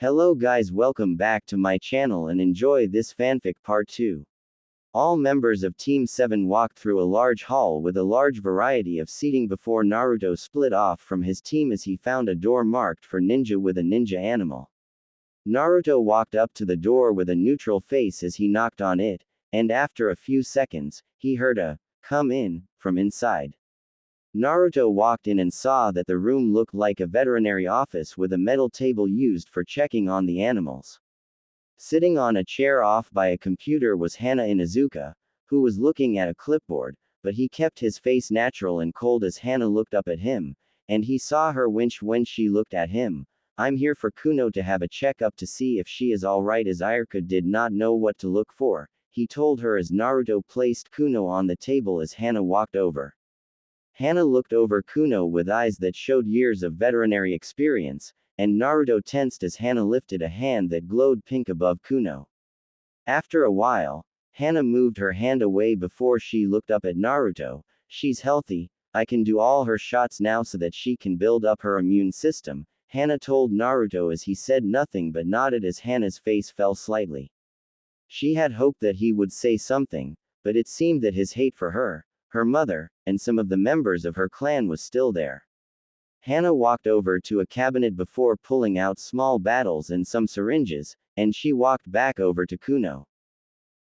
Hello guys, welcome back to my channel and enjoy this fanfic part 2. All members of Team 7 walked through a large hall with a large variety of seating before Naruto split off from his team as he found a door marked for ninja with a ninja animal. Naruto walked up to the door with a neutral face as he knocked on it, and after a few seconds, he heard a "come in" from inside. Naruto walked in and saw that the room looked like a veterinary office with a metal table used for checking on the animals. Sitting on a chair off by a computer was Hana Inuzuka, who was looking at a clipboard, but he kept his face natural and cold as Hana looked up at him, and he saw her winch when she looked at him. "I'm here for Kuno to have a checkup to see if she is alright," as Iruka did not know what to look for. He told her as Naruto placed Kuno on the table as Hana walked over. Hana looked over Kuno with eyes that showed years of veterinary experience, and Naruto tensed as Hana lifted a hand that glowed pink above Kuno. After a while, Hana moved her hand away before she looked up at Naruto. "She's healthy, I can do all her shots now so that she can build up her immune system," Hana told Naruto as he said nothing but nodded as Hana's face fell slightly. She had hoped that he would say something, but it seemed that his hate for her mother, and some of the members of her clan was still there. Hana walked over to a cabinet before pulling out small bottles and some syringes, and she walked back over to Kuno.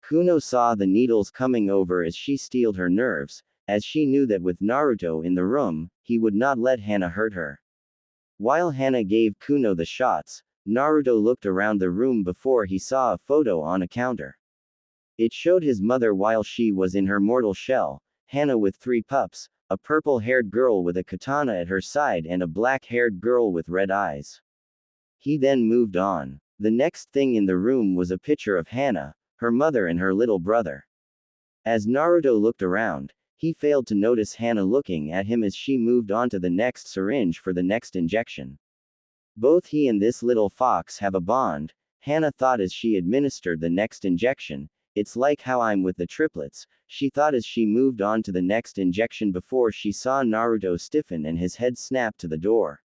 Kuno saw the needles coming over as she steeled her nerves, as she knew that with Naruto in the room, he would not let Hana hurt her. While Hana gave Kuno the shots, Naruto looked around the room before he saw a photo on a counter. It showed his mother while she was in her mortal shell, Hana with 3 pups, a purple-haired girl with a katana at her side and a black-haired girl with red eyes. He then moved on. The next thing in the room was a picture of Hana, her mother and her little brother. As Naruto looked around, he failed to notice Hana looking at him as she moved on to the next syringe for the next injection. Both he and this little fox have a bond, Hana thought as she administered the next injection. "It's like how I'm with the triplets," she thought as she moved on to the next injection before she saw Naruto stiffen and his head snap to the door.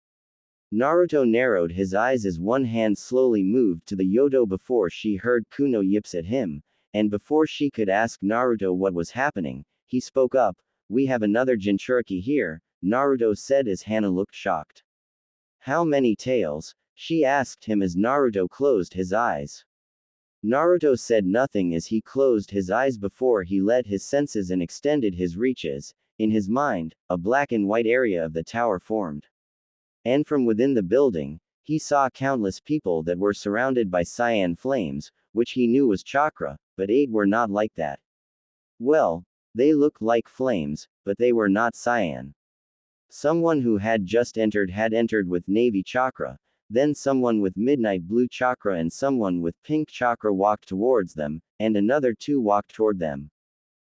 Naruto narrowed his eyes as one hand slowly moved to the Yodo before she heard Kuno yips at him, and before she could ask Naruto what was happening, he spoke up. "We have another Jinchuriki here," Naruto said as Hana looked shocked. "How many tails?" she asked him as Naruto closed his eyes. Naruto said nothing as he closed his eyes before he let his senses and extended his reaches. In his mind, a black and white area of the tower formed. And from within the building, he saw countless people that were surrounded by cyan flames, which he knew was chakra, but 8 were not like that. Well, they looked like flames, but they were not cyan. Someone who had just entered with navy chakra, then someone with midnight blue chakra and someone with pink chakra walked towards them, and another 2 walked toward them.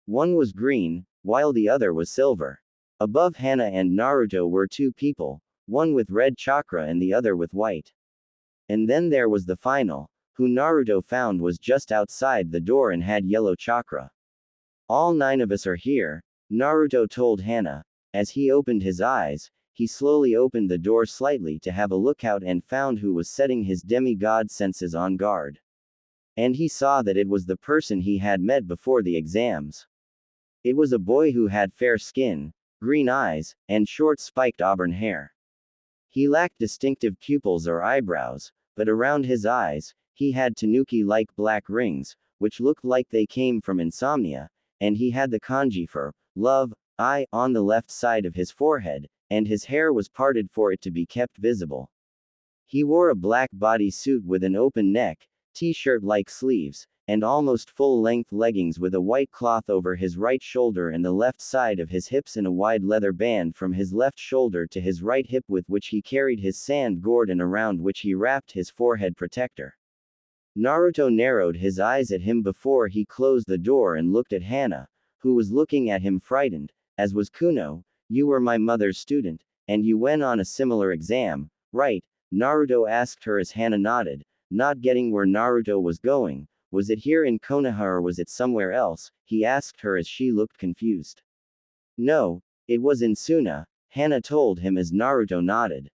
One was green, while the other was silver. Above Hana and Naruto were 2 people, one with red chakra and the other with white. And then there was the final, who Naruto found was just outside the door and had yellow chakra. "All 9 of us are here," Naruto told Hana. As he opened his eyes, he slowly opened the door slightly to have a lookout and found who was setting his demigod senses on guard. And he saw that it was the person he had met before the exams. It was a boy who had fair skin, green eyes, and short spiked auburn hair. He lacked distinctive pupils or eyebrows, but around his eyes, he had tanuki-like black rings, which looked like they came from insomnia, and he had the kanji for love, I, on the left side of his forehead, and his hair was parted for it to be kept visible. He wore a black body suit with an open neck, t-shirt-like sleeves, and almost full-length leggings with a white cloth over his right shoulder and the left side of his hips and a wide leather band from his left shoulder to his right hip with which he carried his sand gourd and around which he wrapped his forehead protector. Naruto narrowed his eyes at him before he closed the door and looked at Hana, who was looking at him frightened, as was Kuno. "You were my mother's student, and you went on a similar exam, right?" Naruto asked her as Hana nodded, not getting where Naruto was going. "Was it here in Konoha or was it somewhere else?" he asked her as she looked confused. "No, it was in Suna," Hana told him as Naruto nodded.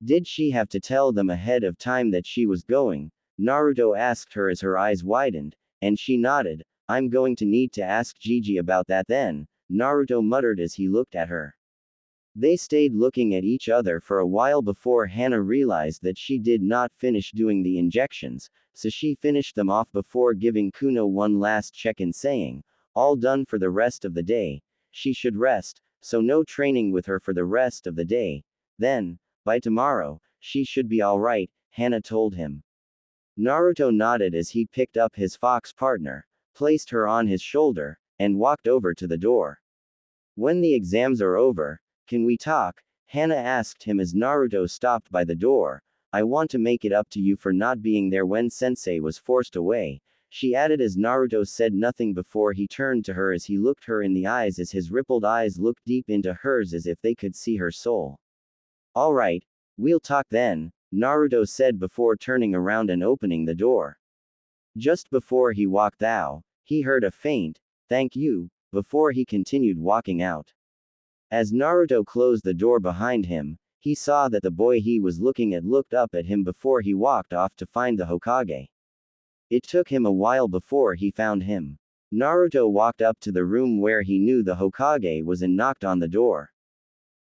Did she have to tell them ahead of time that she was going? Naruto asked her as her eyes widened, and she nodded. I'm going to need to ask Gigi about that then, Naruto muttered as he looked at her. They stayed looking at each other for a while before Hana realized that she did not finish doing the injections, so she finished them off before giving Kuno one last check-in saying, all done for the rest of the day. She should rest, so no training with her for the rest of the day. Then, by tomorrow, she should be alright, Hana told him. Naruto nodded as he picked up his fox partner, placed her on his shoulder, and walked over to the door. When the exams are over, can we talk? Hana asked him as Naruto stopped by the door. I want to make it up to you for not being there when sensei was forced away, she added as Naruto said nothing before he turned to her as he looked her in the eyes as his rippled eyes looked deep into hers as if they could see her soul. Alright, we'll talk then, Naruto said before turning around and opening the door. Just before he walked out, he heard a faint, thank you, before he continued walking out. As Naruto closed the door behind him, he saw that the boy he was looking at looked up at him before he walked off to find the Hokage. It took him a while before he found him. Naruto walked up to the room where he knew the Hokage was and knocked on the door.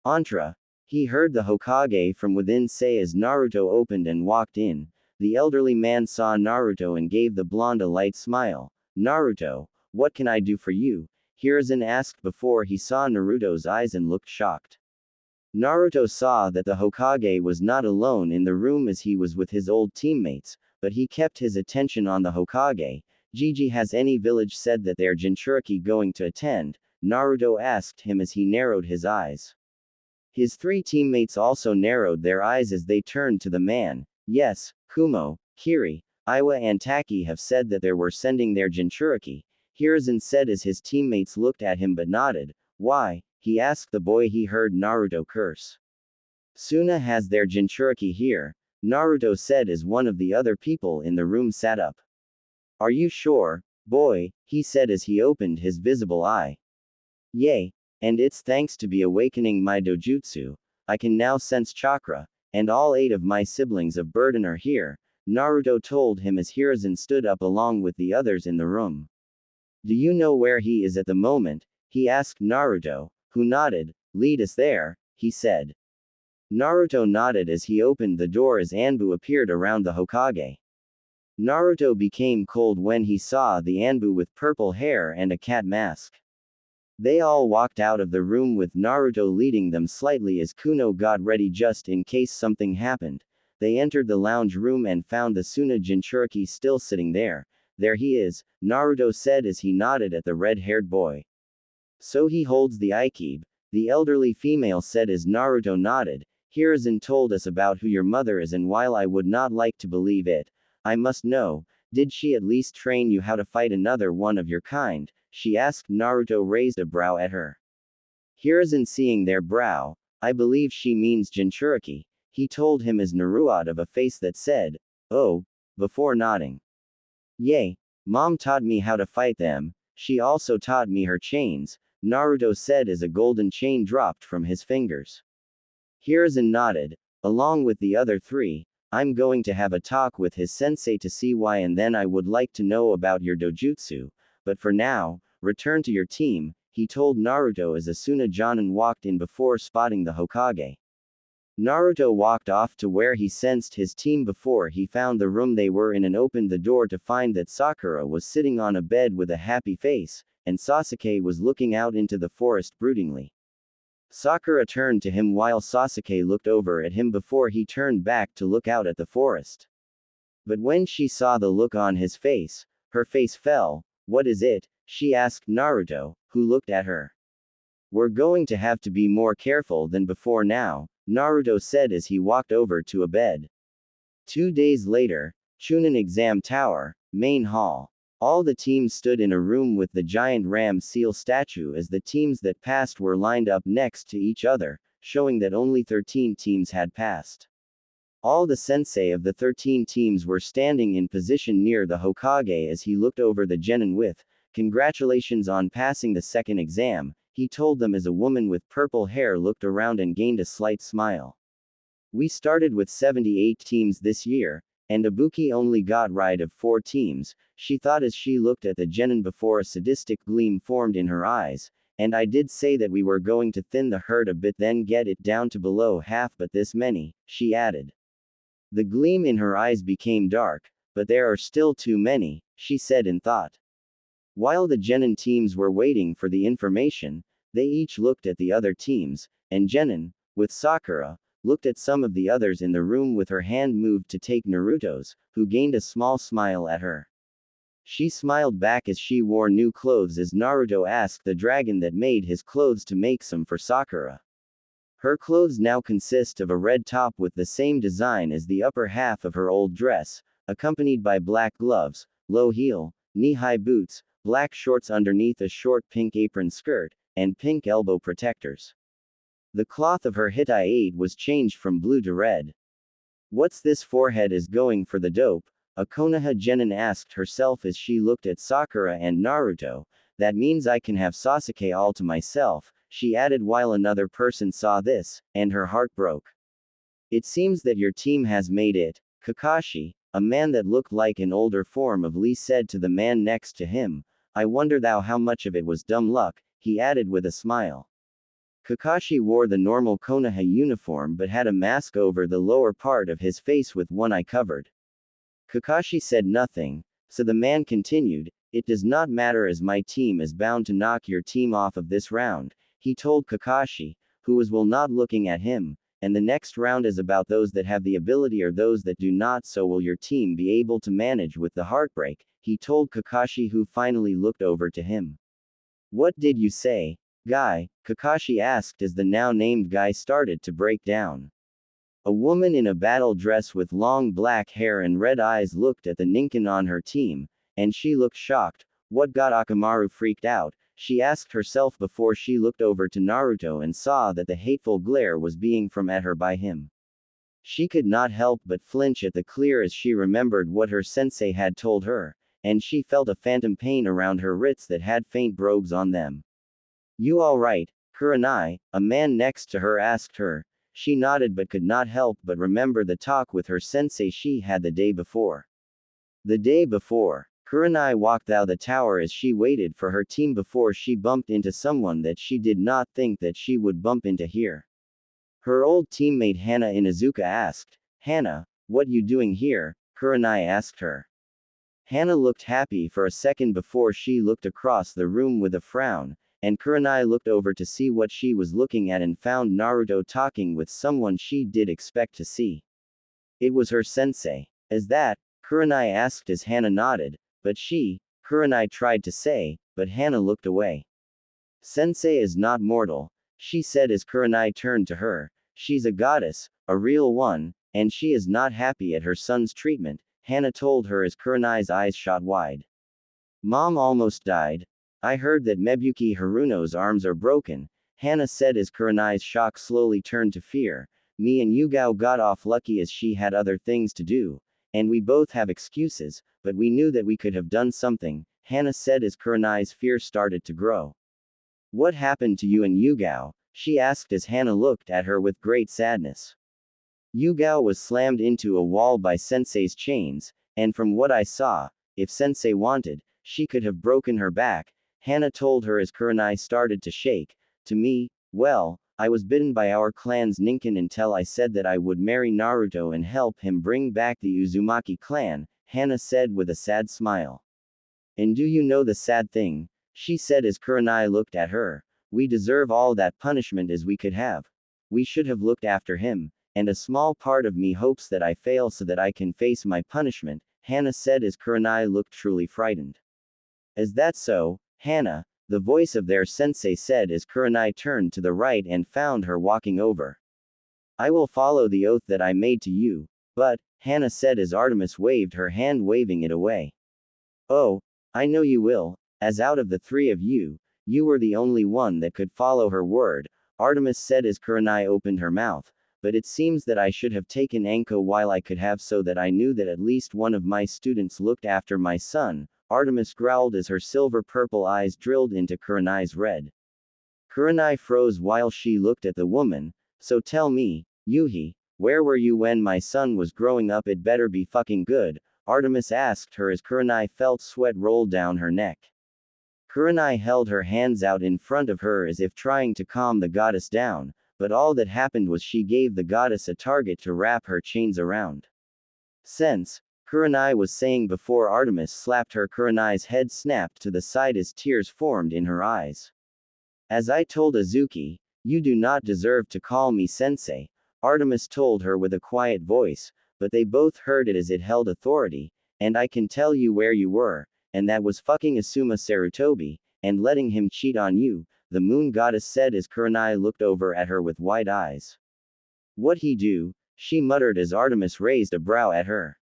Entra. He heard the Hokage from within say as Naruto opened and walked in. The elderly man saw Naruto and gave the blonde a light smile. Naruto, what can I do for you? Hiruzen asked before he saw Naruto's eyes and looked shocked. Naruto saw that the Hokage was not alone in the room as he was with his old teammates, but he kept his attention on the Hokage. Gigi, has any village said that they're Jinchuriki going to attend? Naruto asked him as he narrowed his eyes. His three teammates also narrowed their eyes as they turned to the man. Yes, Kumo, Kiri, Iwa and Taki have said that they were sending their Jinchuriki, Hiruzen said as his teammates looked at him but nodded. Why? He asked the boy he heard Naruto curse. Suna has their Jinchuriki here, Naruto said as one of the other people in the room sat up. Are you sure, boy? He said as he opened his visible eye. Yay. And it's thanks to be awakening my dojutsu, I can now sense chakra, and all 8 of my siblings of burden are here, Naruto told him as Hiruzen stood up along with the others in the room. Do you know where he is at the moment? He asked Naruto, who nodded. Lead us there, he said. Naruto nodded as he opened the door as Anbu appeared around the Hokage. Naruto became cold when he saw the Anbu with purple hair and a cat mask. They all walked out of the room with Naruto leading them slightly as Kuno got ready just in case something happened. They entered the lounge room and found the Suna Jinchuriki still sitting there. There he is, Naruto said as he nodded at the red-haired boy. So he holds the Aikibe, the elderly female said as Naruto nodded. Hiruzen told us about who your mother is, and while I would not like to believe it, I must know, did she at least train you how to fight another one of your kind? She asked. Naruto raised a brow at her. Hiruzen seeing their brow, I believe she means Jinchuriki, he told him as Naruto of a face that said, oh, before nodding. Yay, mom taught me how to fight them, she also taught me her chains, Naruto said as a golden chain dropped from his fingers. Hiruzen nodded, along with the other 3, I'm going to have a talk with his sensei to see why, and then I would like to know about your dojutsu, but for now, return to your team, he told Naruto as Asuna Jonin walked in before spotting the Hokage. Naruto walked off to where he sensed his team before he found the room they were in and opened the door to find that Sakura was sitting on a bed with a happy face, and Sasuke was looking out into the forest broodingly. Sakura turned to him while Sasuke looked over at him before he turned back to look out at the forest. But when she saw the look on his face, her face fell. What is it? She asked Naruto, who looked at her. We're going to have to be more careful than before now, Naruto said as he walked over to a bed. 2 days later, Chunin Exam Tower, Main Hall. All the teams stood in a room with the giant ram seal statue as the teams that passed were lined up next to each other, showing that only 13 teams had passed. All the sensei of the 13 teams were standing in position near the Hokage as he looked over the genin with, congratulations on passing the second exam, he told them as a woman with purple hair looked around and gained a slight smile. We started with 78 teams this year, and Ibuki only got rid of 4 teams, she thought as she looked at the genin before a sadistic gleam formed in her eyes, and I did say that we were going to thin the herd a bit then get it down to below half but this many, she added. The gleam in her eyes became dark, but there are still too many, she said in thought. While the genin teams were waiting for the information, they each looked at the other teams, and Genin, with Sakura, looked at some of the others in the room with her hand moved to take Naruto's, who gained a small smile at her. She smiled back as she wore new clothes as Naruto asked the dragon that made his clothes to make some for Sakura. Her clothes now consist of a red top with the same design as the upper half of her old dress, accompanied by black gloves, low heel, knee-high boots, black shorts underneath a short pink apron skirt, and pink elbow protectors. The cloth of her hitai was changed from blue to red. What's this forehead is going for the dope? A Konoha genin asked herself as she looked at Sakura and Naruto. That means I can have Sasuke all to myself, she added while another person saw this, and her heart broke. It seems that your team has made it, Kakashi, a man that looked like an older form of Lee said to the man next to him. I wonder thou how much of it was dumb luck, he added with a smile. Kakashi wore the normal Konoha uniform but had a mask over the lower part of his face with one eye covered. Kakashi said nothing, so the man continued, it does not matter as my team is bound to knock your team off of this round, he told Kakashi, who was well not looking at him, and the next round is about those that have the ability or those that do not so will your team be able to manage with the heartbreak, he told Kakashi who finally looked over to him. What did you say, guy? Kakashi asked as the now named guy started to break down. A woman in a battle dress with long black hair and red eyes looked at the ninkin on her team, and she looked shocked. What got Akamaru freaked out? She asked herself before she looked over to Naruto and saw that the hateful glare was being from at her by him. She could not help but flinch at the clear as she remembered what her sensei had told her, and she felt a phantom pain around her wrists that had faint brogues on them. You alright, Kurenai? A man next to her asked her. She nodded but could not help but remember the talk with her sensei she had the day before. The day before, Kurenai walked out the tower as she waited for her team before she bumped into someone that she did not think that she would bump into here. Her old teammate Hana Inuzuka asked, Hana, what you doing here? Kurenai asked her. Hana looked happy for a second before she looked across the room with a frown, and Kurenai looked over to see what she was looking at and found Naruto talking with someone she did expect to see. It was her sensei. As that, Kurenai asked as Hana nodded, but Kurenai tried to say, but Hana looked away. Sensei is not mortal, she said as Kurenai turned to her. She's a goddess, a real one, and she is not happy at her son's treatment, Hana told her as Kurenai's eyes shot wide. Mom almost died. I heard that Mebuki Haruno's arms are broken, Hana said as Kurenai's shock slowly turned to fear. Me and Yugao got off lucky as she had other things to do, and we both have excuses, but we knew that we could have done something, Hana said as Kurenai's fear started to grow. What happened to you and Yugao? She asked as Hana looked at her with great sadness. Yugao was slammed into a wall by Sensei's chains, and from what I saw, if Sensei wanted, she could have broken her back, Hana told her as Kurenai started to shake. To me, well, I was bitten by our clan's ninkin until I said that I would marry Naruto and help him bring back the Uzumaki clan, Hana said with a sad smile. And do you know the sad thing? She said as Kurenai looked at her. We deserve all that punishment as we could have. We should have looked after him, and a small part of me hopes that I fail so that I can face my punishment, Hana said as Kurenai looked truly frightened. Is that so, Hana? The voice of their sensei said as Kurenai turned to the right and found her walking over. I will follow the oath that I made to you, but, Hana said as Artemis waved her hand waving it away. Oh, I know you will, as out of the 3 of you, you were the only one that could follow her word, Artemis said as Kurenai opened her mouth, but it seems that I should have taken Anko while I could have so that I knew that at least one of my students looked after my son, Artemis growled as her silver-purple eyes drilled into Kurenai's red. Kurenai froze while she looked at the woman. So tell me, Yuhi, Where were you when my son was growing up? It better be fucking good, Artemis asked her as Kurenai felt sweat roll down her neck. Kurenai held her hands out in front of her as if trying to calm the goddess down, but all that happened was she gave the goddess a target to wrap her chains around. Sense, Kurenai was saying before Artemis slapped her. Kurenai's head snapped to the side as tears formed in her eyes. As I told Azuki, you do not deserve to call me sensei, Artemis told her with a quiet voice, but they both heard it as it held authority, and I can tell you where you were, and that was fucking Asuma Sarutobi, and letting him cheat on you, the moon goddess said as Kurenai looked over at her with wide eyes. What he do? She muttered as Artemis raised a brow at her.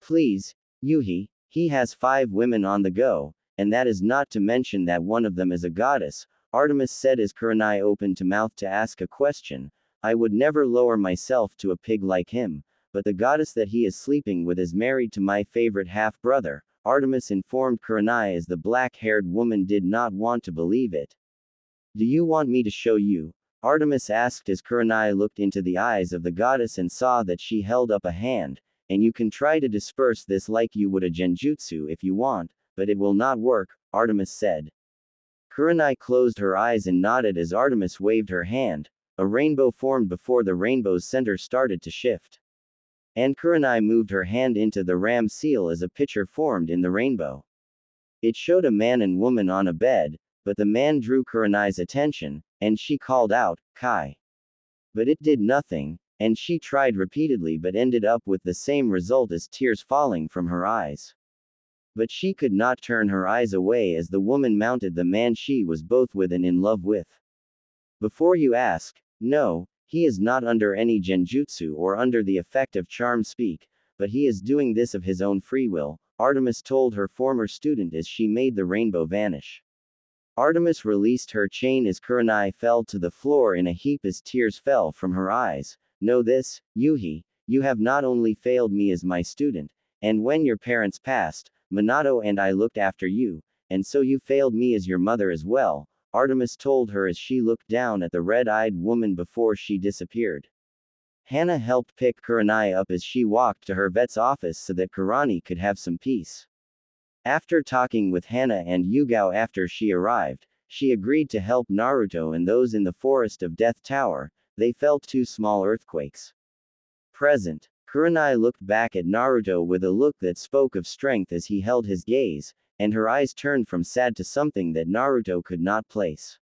Please, Yuhi, he has 5 women on the go, and that is not to mention that one of them is a goddess, Artemis said as Kurenai opened to mouth to ask a question. I would never lower myself to a pig like him, but the goddess that he is sleeping with is married to my favorite half-brother, Artemis informed Kurenai as the black-haired woman did not want to believe it. Do you want me to show you? Artemis asked as Kurenai looked into the eyes of the goddess and saw that she held up a hand, and you can try to disperse this like you would a genjutsu if you want, but it will not work, Artemis said. Kurenai closed her eyes and nodded as Artemis waved her hand. A rainbow formed before the rainbow's center started to shift. And Kurenai moved her hand into the ram seal as a picture formed in the rainbow. It showed a man and woman on a bed, but the man drew Kurenai's attention, and she called out, Kai. But it did nothing, and she tried repeatedly but ended up with the same result as tears falling from her eyes. But she could not turn her eyes away as the woman mounted the man she was both with and in love with. Before you ask, no, he is not under any genjutsu or under the effect of charm speak, but he is doing this of his own free will, Artemis told her former student as she made the rainbow vanish. Artemis released her chain as Kurenai fell to the floor in a heap as tears fell from her eyes. Know this, Yuhi, you have not only failed me as my student, and when your parents passed, Minato and I looked after you, and so you failed me as your mother as well, Artemis told her as she looked down at the red-eyed woman before she disappeared. Hana helped pick Kurenai up as she walked to her vet's office so that Kurani could have some peace. After talking with Hana and Yugao after she arrived, she agreed to help Naruto and those in the Forest of Death Tower. They felt 2 small earthquakes. Present, Kurenai looked back at Naruto with a look that spoke of strength as he held his gaze, and her eyes turned from sad to something that Naruto could not place.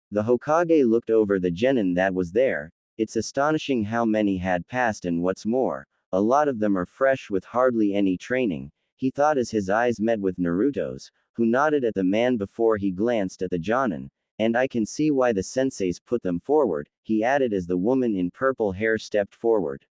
The Hokage looked over the genin that was there. It's astonishing how many had passed, and what's more, a lot of them are fresh with hardly any training, he thought as his eyes met with Naruto's, who nodded at the man before he glanced at the Jonin. And I can see why the senseis put them forward, he added as the woman in purple hair stepped forward.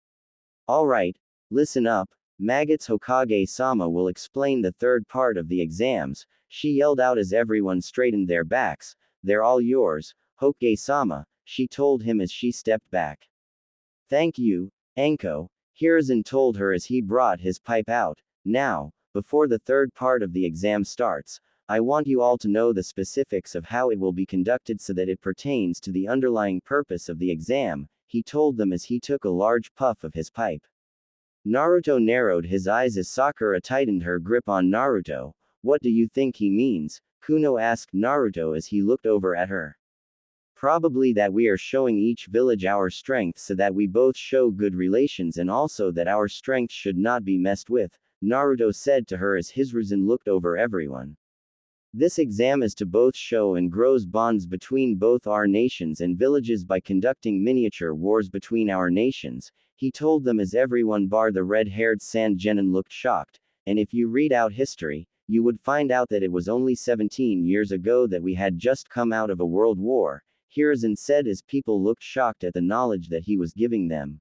Alright, listen up, Maggots Hokage-sama will explain the third part of the exams, she yelled out as everyone straightened their backs. They're all yours, Hokage-sama, she told him as she stepped back. Thank you, Enko, Hiruzen told her as he brought his pipe out. Now, before the third part of the exam starts, I want you all to know the specifics of how it will be conducted so that it pertains to the underlying purpose of the exam, he told them as he took a large puff of his pipe. Naruto narrowed his eyes as Sakura tightened her grip on Naruto. What do you think he means? Kuno asked Naruto as he looked over at her. Probably that we are showing each village our strength so that we both show good relations and also that our strength should not be messed with, Naruto said to her as Hiruzen looked over everyone. This exam is to both show and grows bonds between both our nations and villages by conducting miniature wars between our nations, he told them as everyone bar the red-haired Sand Genin looked shocked, and if you read out history, you would find out that it was only 17 years ago that we had just come out of a world war, Hiruzen said as people looked shocked at the knowledge that he was giving them.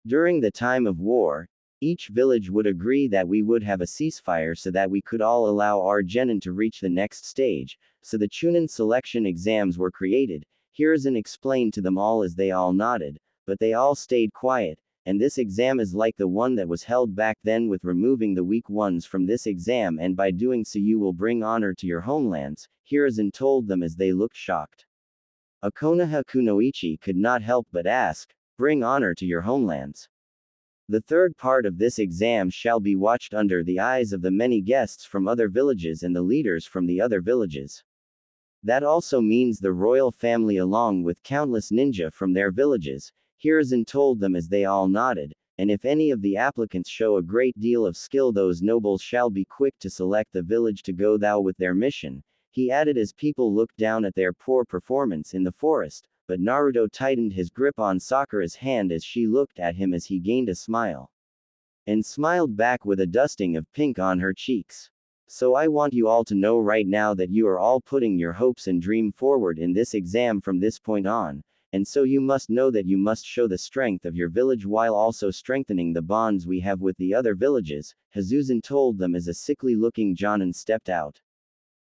During the time of war, each village would agree that we would have a ceasefire so that we could all allow our genin to reach the next stage, so the Chunin selection exams were created, Hiruzen explained to them all as they all nodded, but they all stayed quiet, and this exam is like the one that was held back then with removing the weak ones from this exam, and by doing so you will bring honor to your homelands, Hiruzen told them as they looked shocked. Akonoha Kunoichi could not help but ask, bring honor to your homelands. The third part of this exam shall be watched under the eyes of the many guests from other villages and the leaders from the other villages. That also means the royal family along with countless ninja from their villages, Hiruzen told them as they all nodded, and if any of the applicants show a great deal of skill those nobles shall be quick to select the village to go thou with their mission, he added as people looked down at their poor performance in the forest, but Naruto tightened his grip on Sakura's hand as she looked at him as he gained a smile. And smiled back with a dusting of pink on her cheeks. So I want you all to know right now that you are all putting your hopes and dream forward in this exam from this point on, and so you must know that you must show the strength of your village while also strengthening the bonds we have with the other villages, Hiruzen told them as a sickly-looking Jonin stepped out.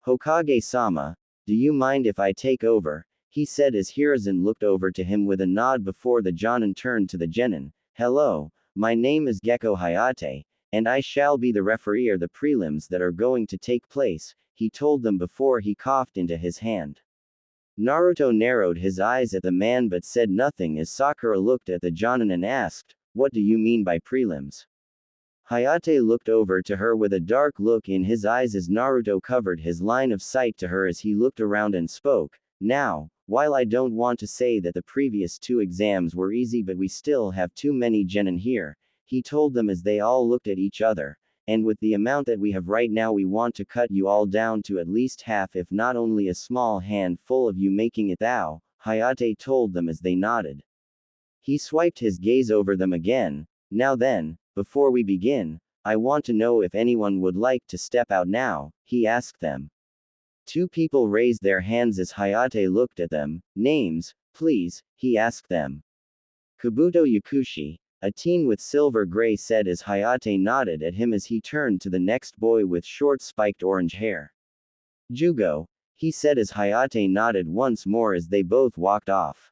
Hokage-sama, do you mind if I take over? He said as Hiruzen looked over to him with a nod before the Jonin turned to the genin. Hello, my name is Gecko Hayate, and I shall be the referee of the prelims that are going to take place, he told them before he coughed into his hand. Naruto narrowed his eyes at the man but said nothing as Sakura looked at the Jonin and asked, what do you mean by prelims? Hayate looked over to her with a dark look in his eyes as Naruto covered his line of sight to her as he looked around and spoke. Now, while I don't want to say that the previous two exams were easy but we still have too many genin here, he told them as they all looked at each other, and with the amount that we have right now we want to cut you all down to at least half if not only a small handful of you making it thou, Hayate told them as they nodded. He swiped his gaze over them again. Now then, before we begin, I want to know if anyone would like to step out now, he asked them. Two people raised their hands as Hayate looked at them. Names, please, he asked them. Kabuto Yakushi, a teen with silver gray said as Hayate nodded at him as he turned to the next boy with short spiked orange hair. Jugo, he said as Hayate nodded once more as they both walked off.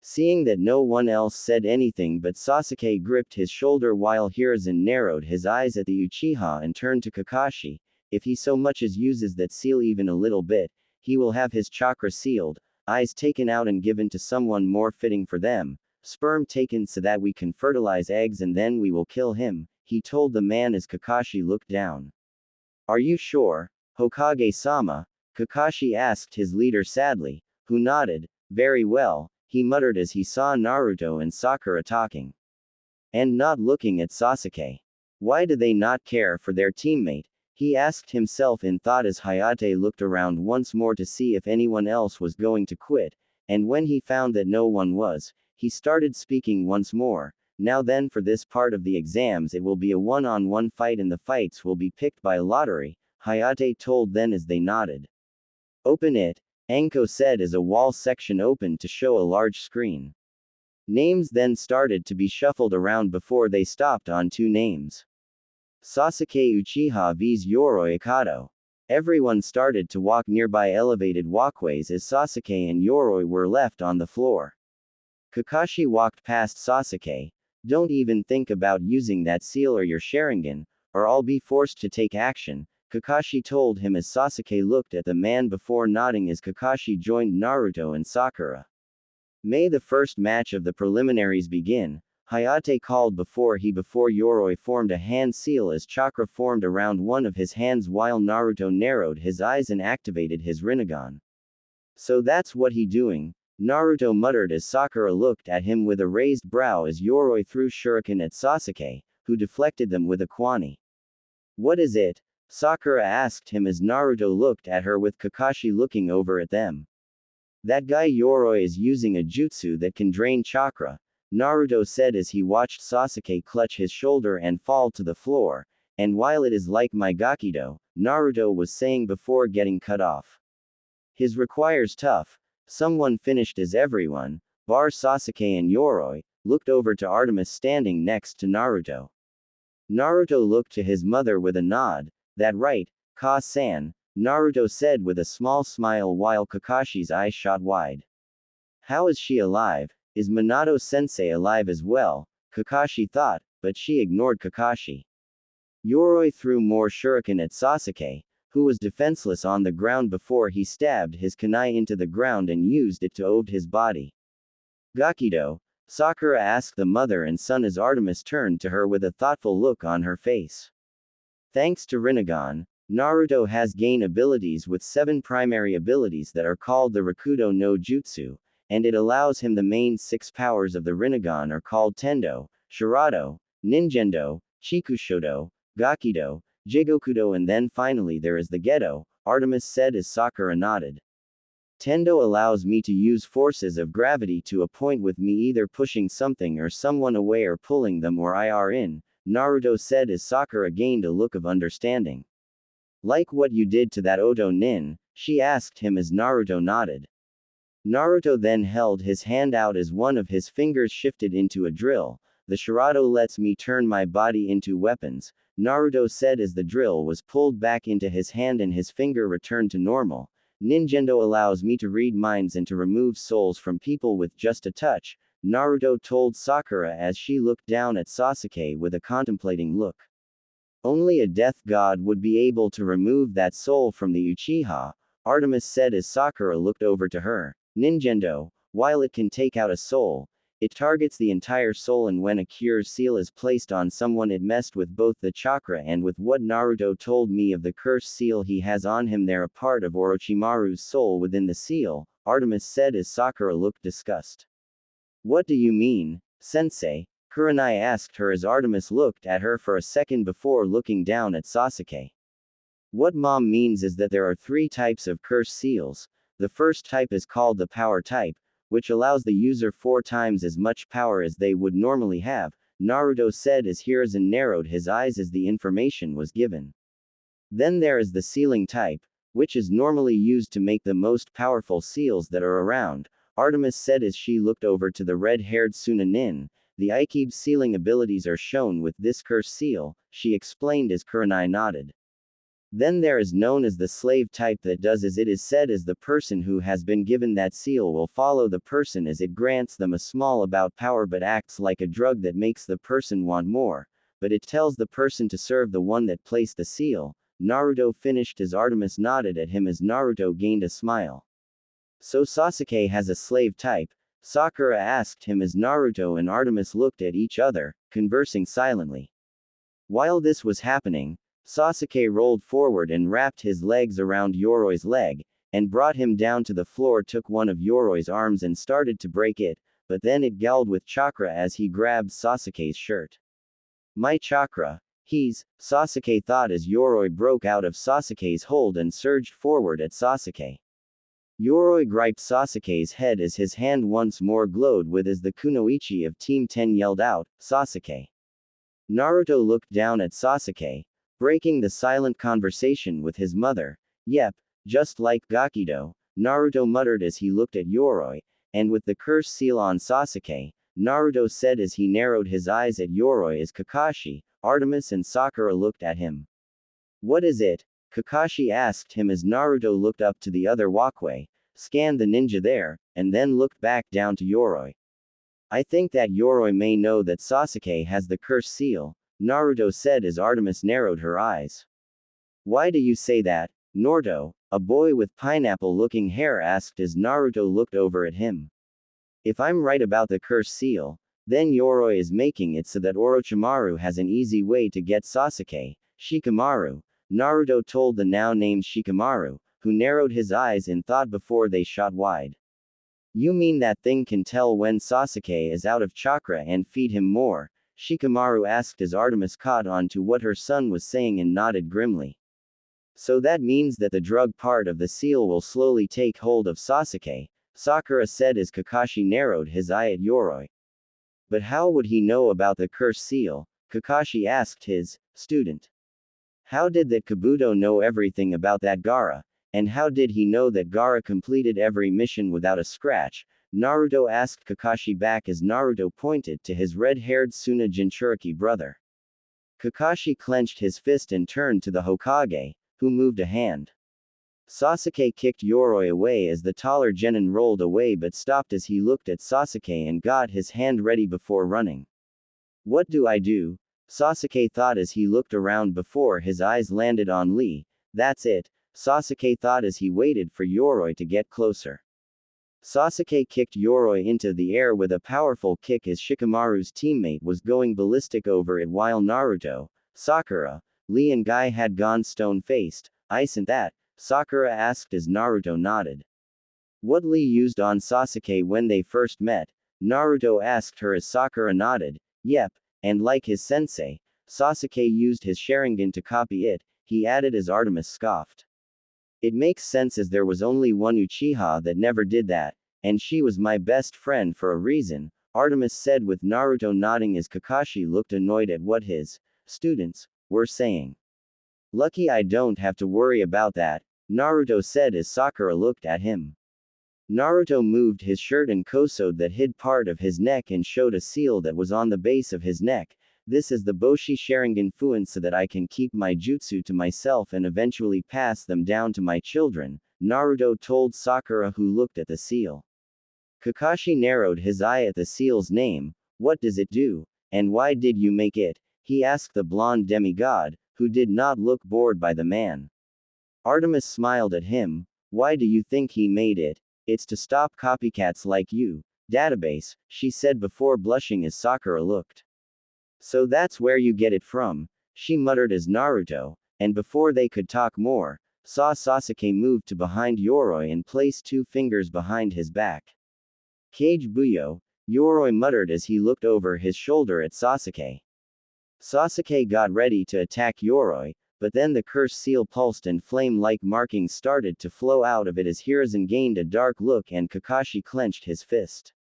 Seeing that no one else said anything but Sasuke gripped his shoulder while Hiruzen narrowed his eyes at the Uchiha and turned to Kakashi. If he so much as uses that seal even a little bit, he will have his chakra sealed, eyes taken out and given to someone more fitting for them, sperm taken so that we can fertilize eggs and then we will kill him, he told the man as Kakashi looked down. Are you sure, Hokage-sama? Kakashi asked his leader sadly, who nodded. Very well, he muttered as he saw Naruto and Sakura talking. And not looking at Sasuke. Why do they not care for their teammate? He asked himself in thought as Hayate looked around once more to see if anyone else was going to quit, and when he found that no one was, he started speaking once more. Now then, for this part of the exams it will be a one-on-one fight and the fights will be picked by lottery, Hayate told them as they nodded. Open it, Anko said as a wall section opened to show a large screen. Names then started to be shuffled around before they stopped on two names. Sasuke Uchiha vs Yoroi Ikado. Everyone started to walk nearby elevated walkways as Sasuke and Yoroi were left on the floor. Kakashi walked past Sasuke. Don't even think about using that seal or your Sharingan, or I'll be forced to take action, Kakashi told him as Sasuke looked at the man before nodding as Kakashi joined Naruto and Sakura. May the first match of the preliminaries begin, Hayate called before Yoroi formed a hand seal as chakra formed around one of his hands while Naruto narrowed his eyes and activated his Rinnegan. So that's what he doing, Naruto muttered as Sakura looked at him with a raised brow as Yoroi threw shuriken at Sasuke, who deflected them with a kwani. What is it? Sakura asked him as Naruto looked at her with Kakashi looking over at them. That guy Yoroi is using a jutsu that can drain chakra, Naruto said as he watched Sasuke clutch his shoulder and fall to the floor, and while it is like my Gakido, Naruto was saying before getting cut off. His requires tough. Someone finished as everyone, bar Sasuke and Yoroi, looked over to Artemis standing next to Naruto. Naruto looked to his mother with a nod. That right, Ka-san, Naruto said with a small smile while Kakashi's eyes shot wide. How is she alive? Is Minato-sensei alive as well? Kakashi thought, but she ignored Kakashi. Yoroi threw more shuriken at Sasuke, who was defenseless on the ground before he stabbed his kunai into the ground and used it to old his body. Gakido, Sakura asked the mother and son as Artemis turned to her with a thoughtful look on her face. Thanks to Rinnegan, Naruto has gained abilities with 7 primary abilities that are called the Rakudo no Jutsu, and it allows him the main 6 powers of the Rinnegan are called Tendo, Shirado, Ninjendo, Chikushodo, Gakido, Jigokudo, and then finally there is the Gedo, Artemis said as Sakura nodded. Tendo allows me to use forces of gravity to a point with me either pushing something or someone away or pulling them or ir in, Naruto said as Sakura gained a look of understanding. Like what you did to that Oto Nin, she asked him as Naruto nodded. Naruto then held his hand out as one of his fingers shifted into a drill. The Shirado lets me turn my body into weapons, Naruto said as the drill was pulled back into his hand and his finger returned to normal. Ninjendo allows me to read minds and to remove souls from people with just a touch, Naruto told Sakura as she looked down at Sasuke with a contemplating look. Only a death god would be able to remove that soul from the Uchiha, Artemis said as Sakura looked over to her. Ninjendo, while it can take out a soul, it targets the entire soul, and when a cure seal is placed on someone it messed with both the chakra and with what Naruto told me of the curse seal he has on him. They're a part of Orochimaru's soul within the seal, Artemis said as Sakura looked disgusted. What do you mean, sensei? Kurenai asked her as Artemis looked at her for a second before looking down at Sasuke. What mom means is that there are 3 types of curse seals. The first type is called the power type, which allows the user 4 times as much power as they would normally have, Naruto said as Hiruzen narrowed his eyes as the information was given. Then there is the sealing type, which is normally used to make the most powerful seals that are around, Artemis said as she looked over to the red-haired Sunanin. The Aiki's sealing abilities are shown with this curse seal, she explained as Kurenai nodded. Then there is known as the slave type that does as it is said, as the person who has been given that seal will follow the person as it grants them a small about power but acts like a drug that makes the person want more, but it tells the person to serve the one that placed the seal, Naruto finished as Artemis nodded at him as Naruto gained a smile. So Sasuke has a slave type, Sakura asked him as Naruto and Artemis looked at each other, conversing silently. While this was happening, Sasuke rolled forward and wrapped his legs around Yoroi's leg, and brought him down to the floor, took one of Yoroi's arms and started to break it, but then it gelled with chakra as he grabbed Sasuke's shirt. My chakra, Sasuke thought as Yoroi broke out of Sasuke's hold and surged forward at Sasuke. Yoroi griped Sasuke's head as his hand once more glowed with as the kunoichi of Team 10 yelled out, Sasuke. Naruto looked down at Sasuke, breaking the silent conversation with his mother. Yep, just like Gakido, Naruto muttered as he looked at Yoroi, and with the curse seal on Sasuke, Naruto said as he narrowed his eyes at Yoroi as Kakashi, Artemis and Sakura looked at him. What is it? Kakashi asked him as Naruto looked up to the other walkway, scanned the ninja there, and then looked back down to Yoroi. I think that Yoroi may know that Sasuke has the curse seal, Naruto said as Artemis narrowed her eyes. Why do you say that, Naruto? A boy with pineapple-looking hair asked as Naruto looked over at him. If I'm right about the curse seal, then Yoroi is making it so that Orochimaru has an easy way to get Sasuke, Shikamaru, Naruto told the now-named Shikamaru, who narrowed his eyes in thought before they shot wide. You mean that thing can tell when Sasuke is out of chakra and feed him more? Shikamaru asked as Artemis caught on to what her son was saying and nodded grimly. So that means that the drug part of the seal will slowly take hold of Sasuke, Sakura said as Kakashi narrowed his eye at Yoroi. But how would he know about the curse seal? Kakashi asked his student. How did that Kabuto know everything about that Gaara? And how did he know that Gaara completed every mission without a scratch? Naruto asked Kakashi back as Naruto pointed to his red-haired Suna Jinchuriki brother. Kakashi clenched his fist and turned to the Hokage, who moved a hand. Sasuke kicked Yoroi away as the taller genin rolled away but stopped as he looked at Sasuke and got his hand ready before running. What do I do? Sasuke thought as he looked around before his eyes landed on Lee. That's it, Sasuke thought as he waited for Yoroi to get closer. Sasuke kicked Yoroi into the air with a powerful kick as Shikamaru's teammate was going ballistic over it while Naruto, Sakura, Lee and Guy had gone stone-faced. "Isn't that?" Sakura asked as Naruto nodded. "What Lee used on Sasuke when they first met?" Naruto asked her as Sakura nodded. "Yep, and like his sensei, Sasuke used his Sharingan to copy it," he added as Artemis scoffed. "It makes sense as there was only one Uchiha that never did that, and she was my best friend for a reason," Artemis said with Naruto nodding as Kakashi looked annoyed at what his students were saying. "Lucky I don't have to worry about that," Naruto said as Sakura looked at him. Naruto moved his shirt and kosode that hid part of his neck and showed a seal that was on the base of his neck. "This is the Boshi Sharingan Fuin so that I can keep my jutsu to myself and eventually pass them down to my children," Naruto told Sakura who looked at the seal. Kakashi narrowed his eye at the seal's name. "What does it do? And why did you make it?" he asked the blonde demigod, who did not look bored by the man. Artemis smiled at him. "Why do you think he made it? It's to stop copycats like you, database," she said before blushing as Sakura looked. "So that's where you get it from," she muttered as Naruto, and before they could talk more, saw Sasuke move to behind Yoroi and place 2 fingers behind his back. "Kage Buyo," Yoroi muttered as he looked over his shoulder at Sasuke. Sasuke got ready to attack Yoroi, but then the curse seal pulsed and flame-like markings started to flow out of it as Hiruzen gained a dark look and Kakashi clenched his fist.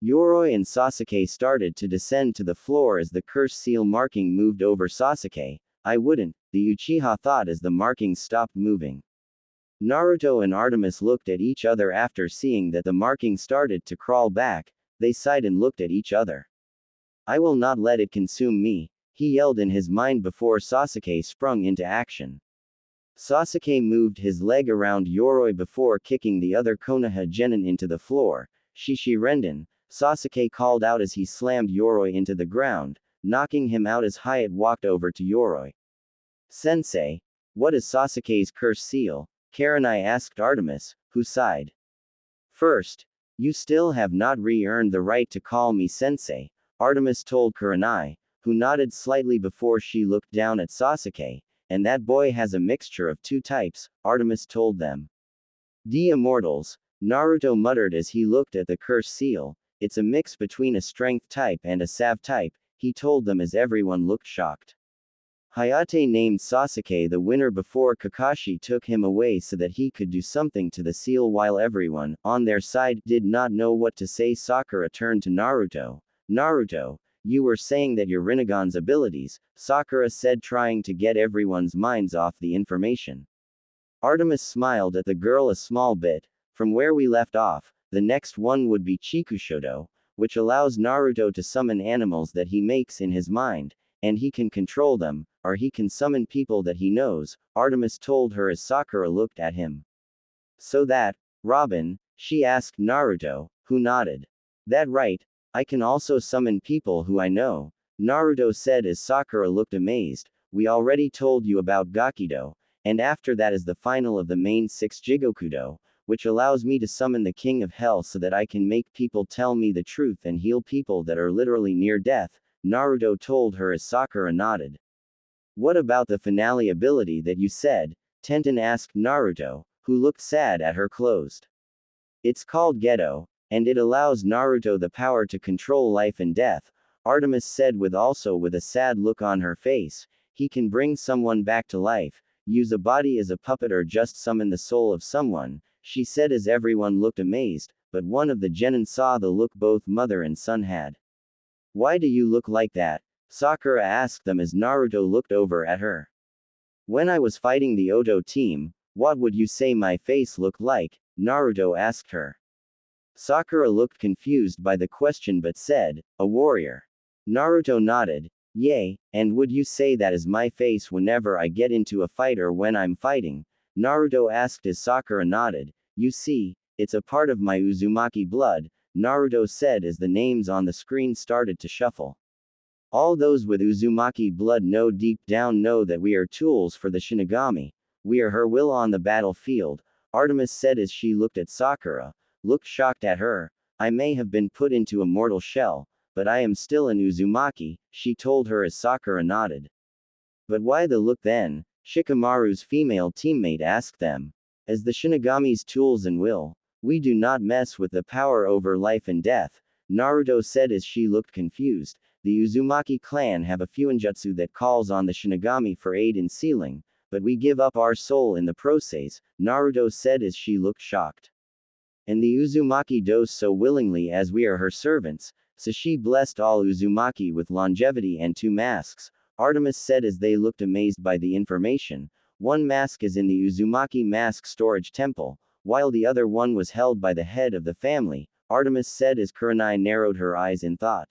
Yoroi and Sasuke started to descend to the floor as the curse seal marking moved over Sasuke. "I wouldn't," the Uchiha thought as the markings stopped moving. Naruto and Artemis looked at each other after seeing that the marking started to crawl back. They sighed and looked at each other. "I will not let it consume me," he yelled in his mind before Sasuke sprung into action. Sasuke moved his leg around Yoroi before kicking the other Konoha genin into the floor. "Shishi Renden," Sasuke called out as he slammed Yoroi into the ground, knocking him out as Hyatt walked over to Yoroi. "Sensei, what is Sasuke's curse seal?" Karanai asked Artemis, who sighed. "First, you still have not re-earned the right to call me sensei," Artemis told Karanai, who nodded slightly before she looked down at Sasuke, "and that boy has a mixture of 2 types, Artemis told them. "The Immortals," Naruto muttered as he looked at the curse seal. "It's a mix between a strength type and a sav type," he told them as everyone looked shocked. Hayate named Sasuke the winner before Kakashi took him away so that he could do something to the seal while everyone, on their side, did not know what to say. Sakura turned to Naruto. "Naruto, you were saying that your Rinnegan's abilities," Sakura said trying to get everyone's minds off the information. Artemis smiled at the girl a small bit. "From where we left off, the next one would be Chikushodo, which allows Naruto to summon animals that he makes in his mind, and he can control them, or he can summon people that he knows," Artemis told her as Sakura looked at him. "So that, Robin?" she asked Naruto, who nodded. "That right, I can also summon people who I know," Naruto said as Sakura looked amazed. "We already told you about Gakido, and after that is the final of the main 6 Jigokudo, which allows me to summon the King of Hell so that I can make people tell me the truth and heal people that are literally near death," Naruto told her as Sakura nodded. "What about the finale ability that you said?" Tenten asked Naruto, who looked sad at her closed. "It's called Geto, and it allows Naruto the power to control life and death," Artemis said with a sad look on her face. "He can bring someone back to life, use a body as a puppet or just summon the soul of someone," she said as everyone looked amazed, but one of the genin saw the look both mother and son had. "Why do you look like that?" Sakura asked them as Naruto looked over at her. "When I was fighting the Oto team, what would you say my face looked like?" Naruto asked her. Sakura looked confused by the question but said, "A warrior." Naruto nodded. "Yay, and would you say that is my face whenever I get into a fight or when I'm fighting?" Naruto asked as Sakura nodded. "You see, it's a part of my Uzumaki blood," Naruto said as the names on the screen started to shuffle. "All those with Uzumaki blood know deep down know that we are tools for the Shinigami. We are her will on the battlefield," Artemis said as she looked at Sakura, looked shocked at her. I may have been put into a mortal shell, but I am still an Uzumaki, she told her as Sakura nodded. But why the look then? Shikamaru's female teammate asked them. As the Shinigami's tools and will, we do not mess with the power over life and death, Naruto said as she looked confused. The Uzumaki clan have a fuinjutsu that calls on the Shinigami for aid in sealing, but we give up our soul in the process, Naruto said as she looked shocked. And the Uzumaki does so willingly as we are her servants, so she blessed all Uzumaki with longevity and 2 masks, Artemis said as they looked amazed by the information. 1 mask is in the Uzumaki mask storage temple, while the other one was held by the head of the family, Artemis said as Kurenai narrowed her eyes in thought.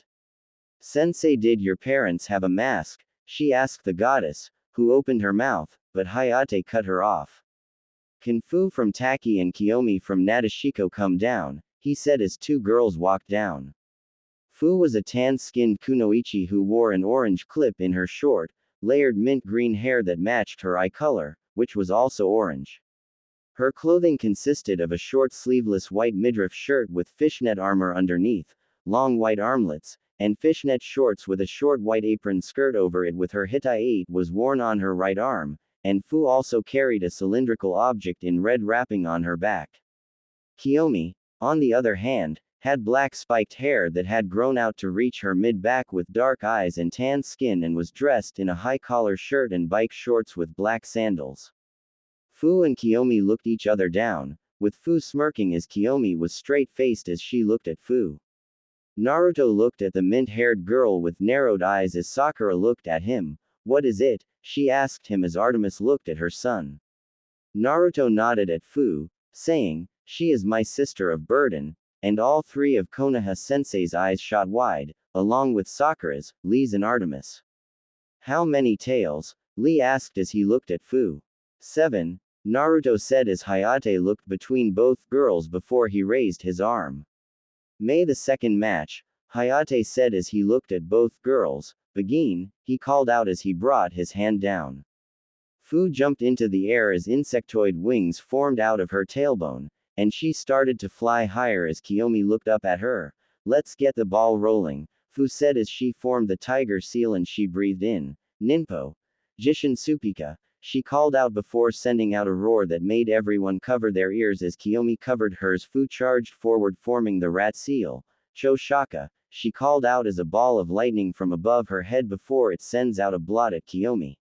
Sensei, did your parents have a mask? She asked the goddess, who opened her mouth, but Hayate cut her off. Can Fu from Taki and Kiyomi from Nadeshiko come down? He said as 2 girls walked down. Fu was a tan-skinned kunoichi who wore an orange clip in her short, layered mint green hair that matched her eye color, which was also orange. Her clothing consisted of a short sleeveless white midriff shirt with fishnet armor underneath, long white armlets, and fishnet shorts with a short white apron skirt over it with her hitai was worn on her right arm, and Fu also carried a cylindrical object in red wrapping on her back. Kiyomi, on the other hand, had black spiked hair that had grown out to reach her mid-back with dark eyes and tan skin and was dressed in a high-collar shirt and bike shorts with black sandals. Fu and Kiyomi looked each other down, with Fu smirking as Kiyomi was straight-faced as she looked at Fu. Naruto looked at the mint-haired girl with narrowed eyes as Sakura looked at him. What is it? She asked him as Artemis looked at her son. Naruto nodded at Fu, saying, she is my sister of burden, and all 3 of Konoha-sensei's eyes shot wide, along with Sakura's, Lee's and Artemis. How many tails? Lee asked as he looked at Fu. 7, Naruto said as Hayate looked between both girls before he raised his arm. May the second match, Hayate said as he looked at both girls, begin, he called out as he brought his hand down. Fu jumped into the air as insectoid wings formed out of her tailbone, and she started to fly higher as Kiyomi looked up at her. Let's get the ball rolling, Fu said as she formed the tiger seal and she breathed in. Ninpo. Jishin Supika, she called out before sending out a roar that made everyone cover their ears as Kiyomi covered hers. Fu charged forward forming the rat seal. Cho Shaka, she called out as a ball of lightning from above her head before it sends out a blot at Kiyomi.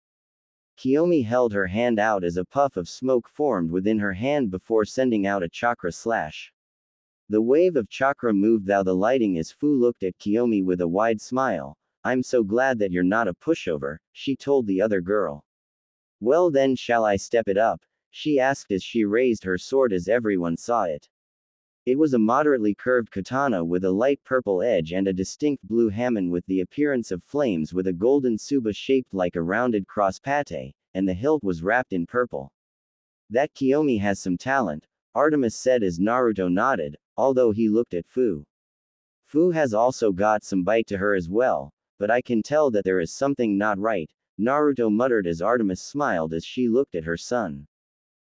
Kiyomi held her hand out as a puff of smoke formed within her hand before sending out a chakra slash. The wave of chakra moved through the lighting as Fu looked at Kiyomi with a wide smile. I'm so glad that you're not a pushover, she told the other girl. Well then, shall I step it up? She asked as she raised her sword as everyone saw it. It was a moderately curved katana with a light purple edge and a distinct blue hamon with the appearance of flames with a golden tsuba shaped like a rounded cross pate, and the hilt was wrapped in purple. That Kiyomi has some talent, Artemis said as Naruto nodded, although he looked at Fu. Fu has also got some bite to her as well, but I can tell that there is something not right, Naruto muttered as Artemis smiled as she looked at her son.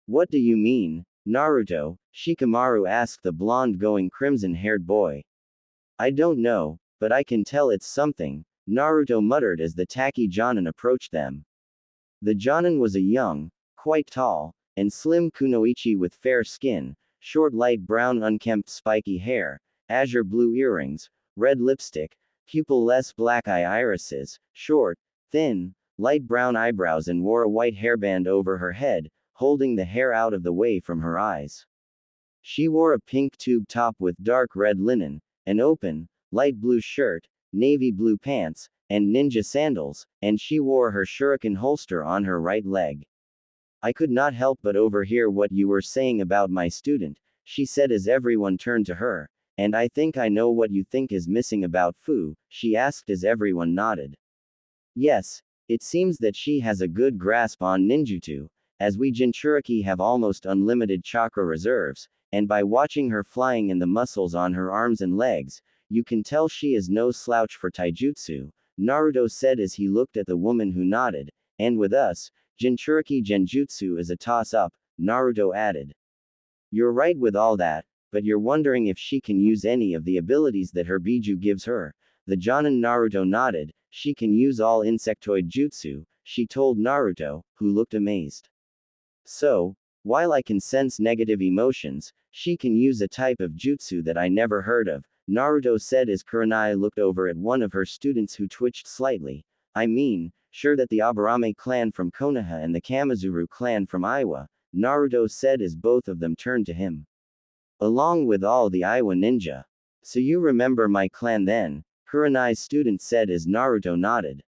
What do you mean, Naruto? Shikamaru asked the blonde going crimson-haired boy. I don't know, but I can tell it's something, Naruto muttered as the Taki Jonin approached them. The Jonin was a young, quite tall, and slim kunoichi with fair skin, short light brown unkempt spiky hair, azure blue earrings, red lipstick, pupil-less black eye irises, short, thin, light brown eyebrows and wore a white hairband over her head, holding the hair out of the way from her eyes. She wore a pink tube top with dark red linen, an open, light blue shirt, navy blue pants, and ninja sandals, and she wore her shuriken holster on her right leg. I could not help but overhear what you were saying about my student, she said as everyone turned to her, and I think I know what you think is missing about Fu, she asked as everyone nodded. Yes, it seems that she has a good grasp on ninjutsu, as we Jinchuriki have almost unlimited chakra reserves, and by watching her flying and the muscles on her arms and legs, you can tell she is no slouch for taijutsu, Naruto said as he looked at the woman who nodded, and with us, Jinchuriki Genjutsu is a toss-up, Naruto added. You're right with all that, but you're wondering if she can use any of the abilities that her Biju gives her. The Jonin Naruto nodded. She can use all insectoid jutsu, she told Naruto, who looked amazed. So, while I can sense negative emotions, she can use a type of jutsu that I never heard of, Naruto said as Kurenai looked over at one of her students who twitched slightly. I mean, sure that the Aburame clan from Konoha and the Kamizuru clan from Iwa, Naruto said as both of them turned to him. Along with all the Iwa ninja. So you remember my clan then? Kurenai's student said as Naruto nodded.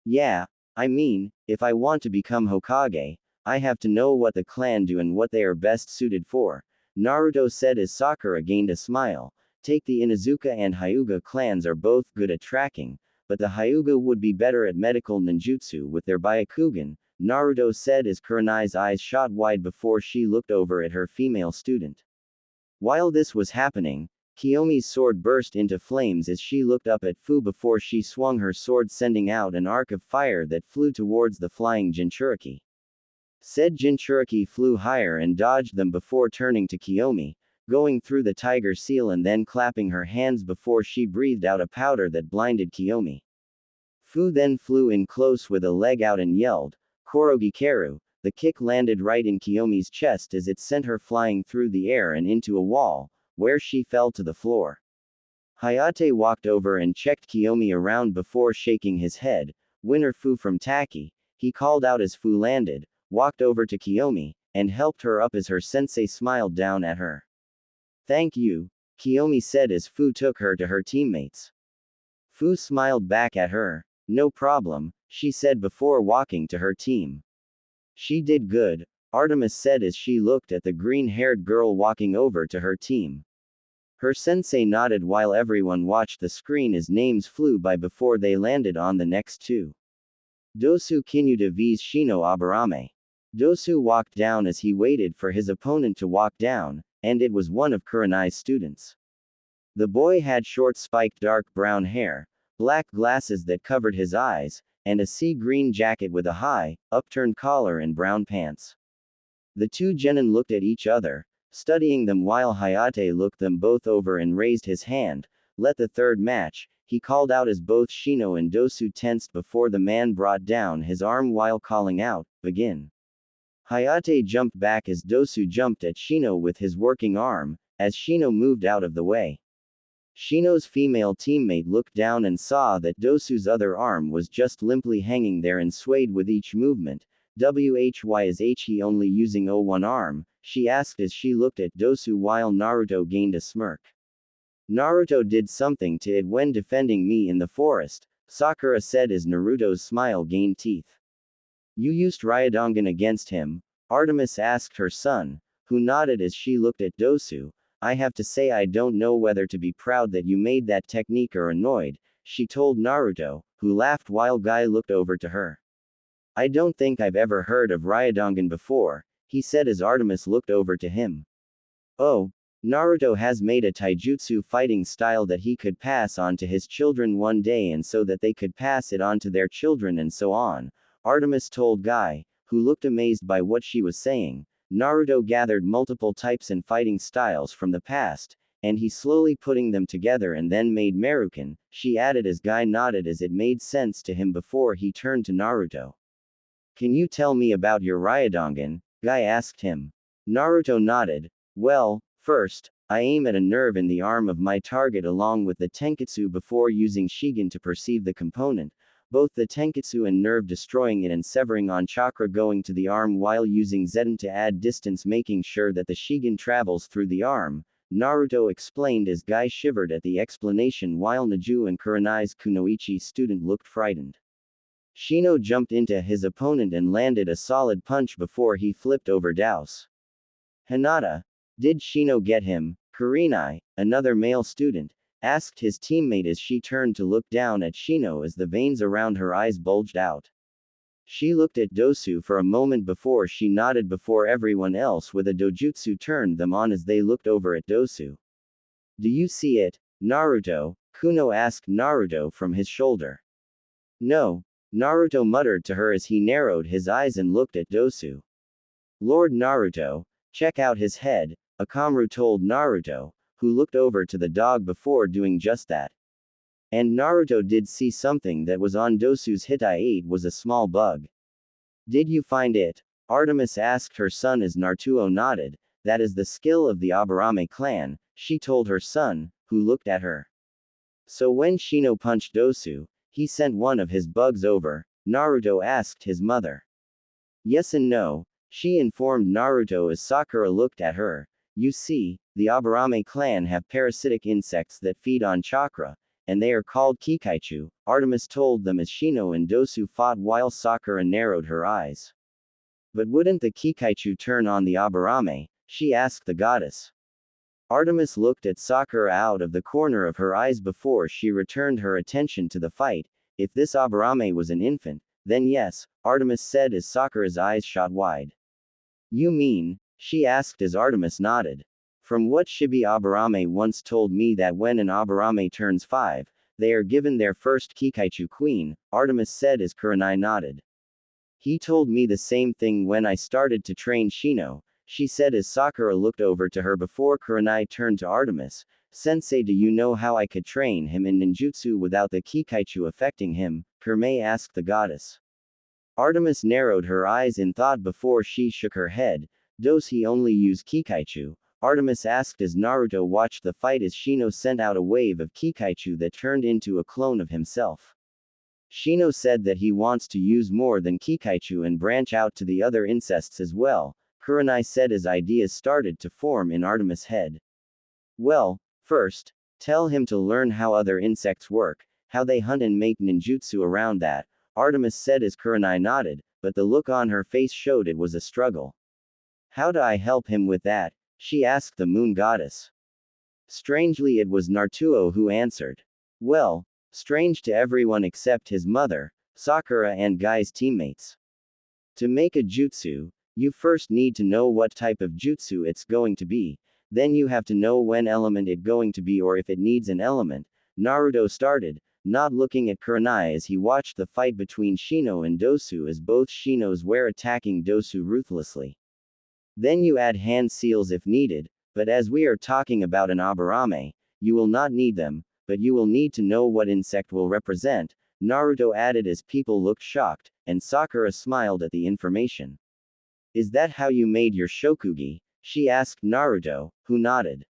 Yeah, I mean, if I want to become Hokage, I have to know what the clan do and what they are best suited for, Naruto said as Sakura gained a smile. Take the Inuzuka and Hyuga clans are both good at tracking, but the Hyuga would be better at medical ninjutsu with their Byakugan, Naruto said as Kurenai's eyes shot wide before she looked over at her female student. While this was happening, Kiyomi's sword burst into flames as she looked up at Fu before she swung her sword, sending out an arc of fire that flew towards the flying Jinchuriki. Said Jinchuriki flew higher and dodged them before turning to Kiyomi, going through the tiger seal and then clapping her hands before she breathed out a powder that blinded Kiyomi. Fu then flew in close with a leg out and yelled, "Korogi Keru!" The kick landed right in Kiyomi's chest as it sent her flying through the air and into a wall, where she fell to the floor. Hayate walked over and checked Kiyomi around before shaking his head. "Winner Fu from Taki," he called out as Fu landed, walked over to Kiyomi, and helped her up as her sensei smiled down at her. "Thank you," Kiyomi said as Fu took her to her teammates. Fu smiled back at her. "No problem," she said before walking to her team. "She did good," Artemis said as she looked at the green-haired girl walking over to her team. Her sensei nodded while everyone watched the screen as names flew by before they landed on the next two. Dosu Kinuta vs Shino Aburame. Dosu walked down as he waited for his opponent to walk down, and it was one of Kurenai's students. The boy had short spiked dark brown hair, black glasses that covered his eyes, and a sea green jacket with a high, upturned collar and brown pants. The two genin looked at each other, studying them while Hayate looked them both over and raised his hand. "Let the third match," he called out as both Shino and Dosu tensed before the man brought down his arm while calling out, "Begin." Hayate jumped back as Dosu jumped at Shino with his working arm, as Shino moved out of the way. Shino's female teammate looked down and saw that Dosu's other arm was just limply hanging there and swayed with each movement. "Why is he only using one arm?" she asked as she looked at Dosu while Naruto gained a smirk. "Naruto did something to it when defending me in the forest," Sakura said as Naruto's smile gained teeth. "You used Ryodangan against him?" Artemis asked her son, who nodded as she looked at Dosu. "I have to say I don't know whether to be proud that you made that technique or annoyed," she told Naruto, who laughed while Guy looked over to her. "I don't think I've ever heard of Ryodangan before," he said as Artemis looked over to him. "Oh, Naruto has made a taijutsu fighting style that he could pass on to his children one day and so that they could pass it on to their children and so on," Artemis told Guy, who looked amazed by what she was saying. Naruto gathered multiple types and fighting styles from the past, and he slowly putting them together and then made Merukan, she added as Guy nodded as it made sense to him before he turned to Naruto. "Can you tell me about your Ryodangan?" Guy asked him. Naruto nodded. "Well, first, I aim at a nerve in the arm of my target along with the Tenketsu before using Shigen to perceive the component, both the Tenketsu and nerve destroying it and severing on chakra going to the arm while using Zeton to add distance making sure that the Shigen travels through the arm," Naruto explained as Guy shivered at the explanation while Neju and Kurenai's Kunoichi student looked frightened. Shino jumped into his opponent and landed a solid punch before he flipped over Douse. "Hinata, did Shino get him?" Kurenai, another male student, asked his teammate as she turned to look down at Shino as the veins around her eyes bulged out. She looked at Dosu for a moment before she nodded before everyone else with a dojutsu turned them on as they looked over at Dosu. "Do you see it, Naruto?" Kuno asked Naruto from his shoulder. "No," Naruto muttered to her as he narrowed his eyes and looked at Dosu. "Lord Naruto, check out his head," Akamaru told Naruto, who looked over to the dog before doing just that. And Naruto did see something that was on Dosu's hit. I ate was a small bug. Did you find it? Artemis asked her son as Naruto nodded. That is the skill of the Aburame clan, she told her son, who looked at her. So when Shino punched Dosu, he sent one of his bugs over, Naruto asked his mother. Yes and no, she informed Naruto as Sakura looked at her. You see, the Aburame clan have parasitic insects that feed on chakra, and they are called Kikaichu, Artemis told them as Shino and Dosu fought while Sakura narrowed her eyes. But wouldn't the Kikaichu turn on the Aburame? She asked the goddess. Artemis looked at Sakura out of the corner of her eyes before she returned her attention to the fight. If this Aburame was an infant, then yes, Artemis said as Sakura's eyes shot wide. You mean? She asked as Artemis nodded. From what Shibi Aburame once told me that when an Aburame turns 5, they are given their first Kikaichu queen, Artemis said as Kurenai nodded. He told me the same thing when I started to train Shino, she said as Sakura looked over to her before Kurenai turned to Artemis. Sensei, do you know how I could train him in ninjutsu without the Kikaichu affecting him? Kurenai asked the goddess. Artemis narrowed her eyes in thought before she shook her head. Does he only use Kikaichu? Artemis asked as Naruto watched the fight as Shino sent out a wave of Kikaichu that turned into a clone of himself. Shino said that he wants to use more than Kikaichu and branch out to the other insects as well, Kurenai said as ideas started to form in Artemis' head. Well, first, tell him to learn how other insects work, how they hunt and make ninjutsu around that, Artemis said as Kurenai nodded, but the look on her face showed it was a struggle. How do I help him with that? She asked the moon goddess. Strangely, it was Naruto who answered. Well, strange to everyone except his mother, Sakura and Guy's teammates. To make a jutsu, you first need to know what type of jutsu it's going to be, then you have to know when element it going to be or if it needs an element, Naruto started, not looking at Kurenai as he watched the fight between Shino and Dosu as both Shinos were attacking Dosu ruthlessly. Then you add hand seals if needed, but as we are talking about an Aburame, you will not need them, but you will need to know what insect will represent, Naruto added as people looked shocked, and Sakura smiled at the information. Is that how you made your shokugi? She asked Naruto, who nodded.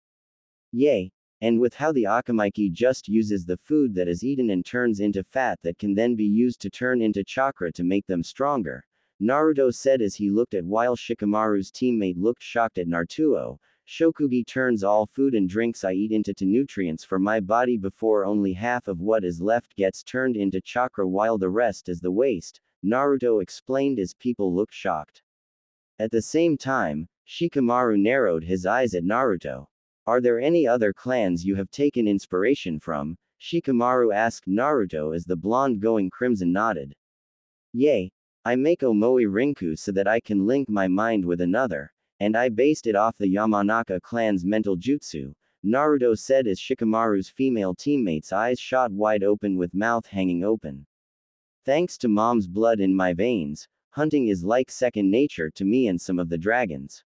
Yay. And with how the Akamaiki just uses the food that is eaten and turns into fat that can then be used to turn into chakra to make them stronger, Naruto said as he looked at while Shikamaru's teammate looked shocked at Naruto. Shokugi turns all food and drinks I eat into nutrients for my body before only half of what is left gets turned into chakra while the rest is the waste, Naruto explained as people looked shocked. At the same time, Shikamaru narrowed his eyes at Naruto. Are there any other clans you have taken inspiration from? Shikamaru asked Naruto as the blonde going crimson nodded. Yay. I make Omoi Rinku so that I can link my mind with another, and I based it off the Yamanaka clan's mental jutsu, Naruto said as Shikamaru's female teammates' eyes shot wide open with mouth hanging open. Thanks to mom's blood in my veins, hunting is like second nature to me and some of the dragons.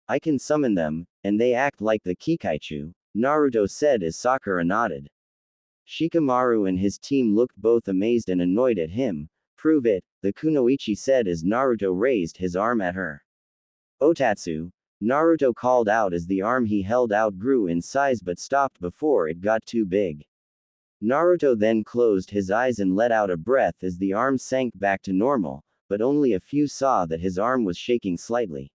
I can summon them, and they act like the Kikaichu, Naruto said as Sakura nodded. Shikamaru and his team looked both amazed and annoyed at him. Prove it, the Kunoichi said as Naruto raised his arm at her. Otatsu, Naruto called out as the arm he held out grew in size but stopped before it got too big. Naruto then closed his eyes and let out a breath as the arm sank back to normal, but only a few saw that his arm was shaking slightly.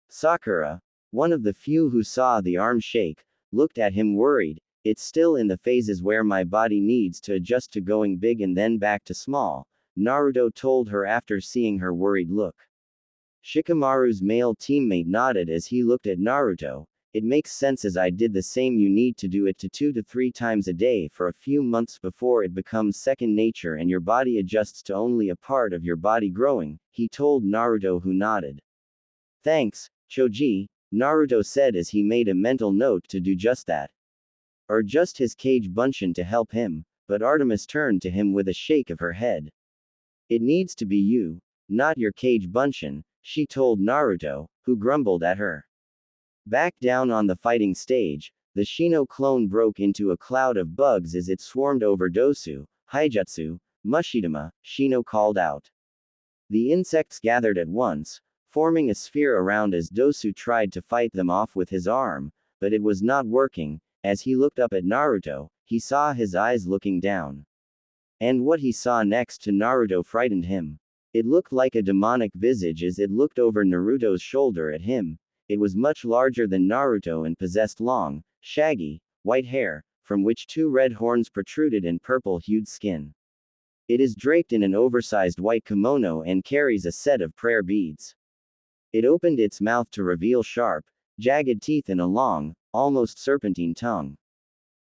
Sakura, one of the few who saw the arm shake, looked at him worried. It's still in the phases where my body needs to adjust to going big and then back to small, Naruto told her after seeing her worried look. Shikamaru's male teammate nodded as he looked at Naruto. It makes sense as I did the same. You need to do it 2 to 3 times a day for a few months before it becomes second nature and your body adjusts to only a part of your body growing, he told Naruto who nodded. Thanks, Choji, Naruto said as he made a mental note to do just that. Or just his Kage Bunshin to help him, but Artemis turned to him with a shake of her head. It needs to be you, not your Kage Bunshin, she told Naruto, who grumbled at her. Back down on the fighting stage, the Shino clone broke into a cloud of bugs as it swarmed over Dosu. Haijutsu, Mushidama, Shino called out. The insects gathered at once, forming a sphere around as Dosu tried to fight them off with his arm, but it was not working. As he looked up at Naruto, he saw his eyes looking down. And what he saw next to Naruto frightened him. It looked like a demonic visage as it looked over Naruto's shoulder at him. It was much larger than Naruto and possessed long, shaggy, white hair, from which two red horns protruded and purple-hued skin. It is draped in an oversized white kimono and carries a set of prayer beads. It opened its mouth to reveal sharp, jagged teeth and a long, almost serpentine tongue.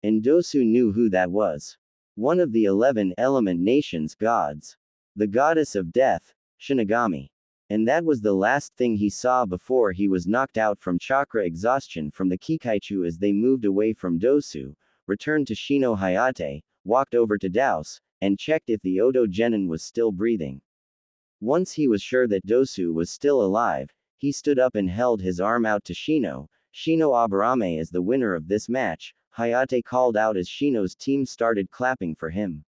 And Dosu knew who that was. One of the 11 element nation's gods. The goddess of death, Shinigami. And that was the last thing he saw before he was knocked out from chakra exhaustion from the Kikaichu. As they moved away from Dosu, returned to Shino Hayate, walked over to Daos, and checked if the Odo Genin was still breathing. Once he was sure that Dosu was still alive, he stood up and held his arm out to Shino. Shino Aburame is the winner of this match, Hayate called out as Shino's team started clapping for him.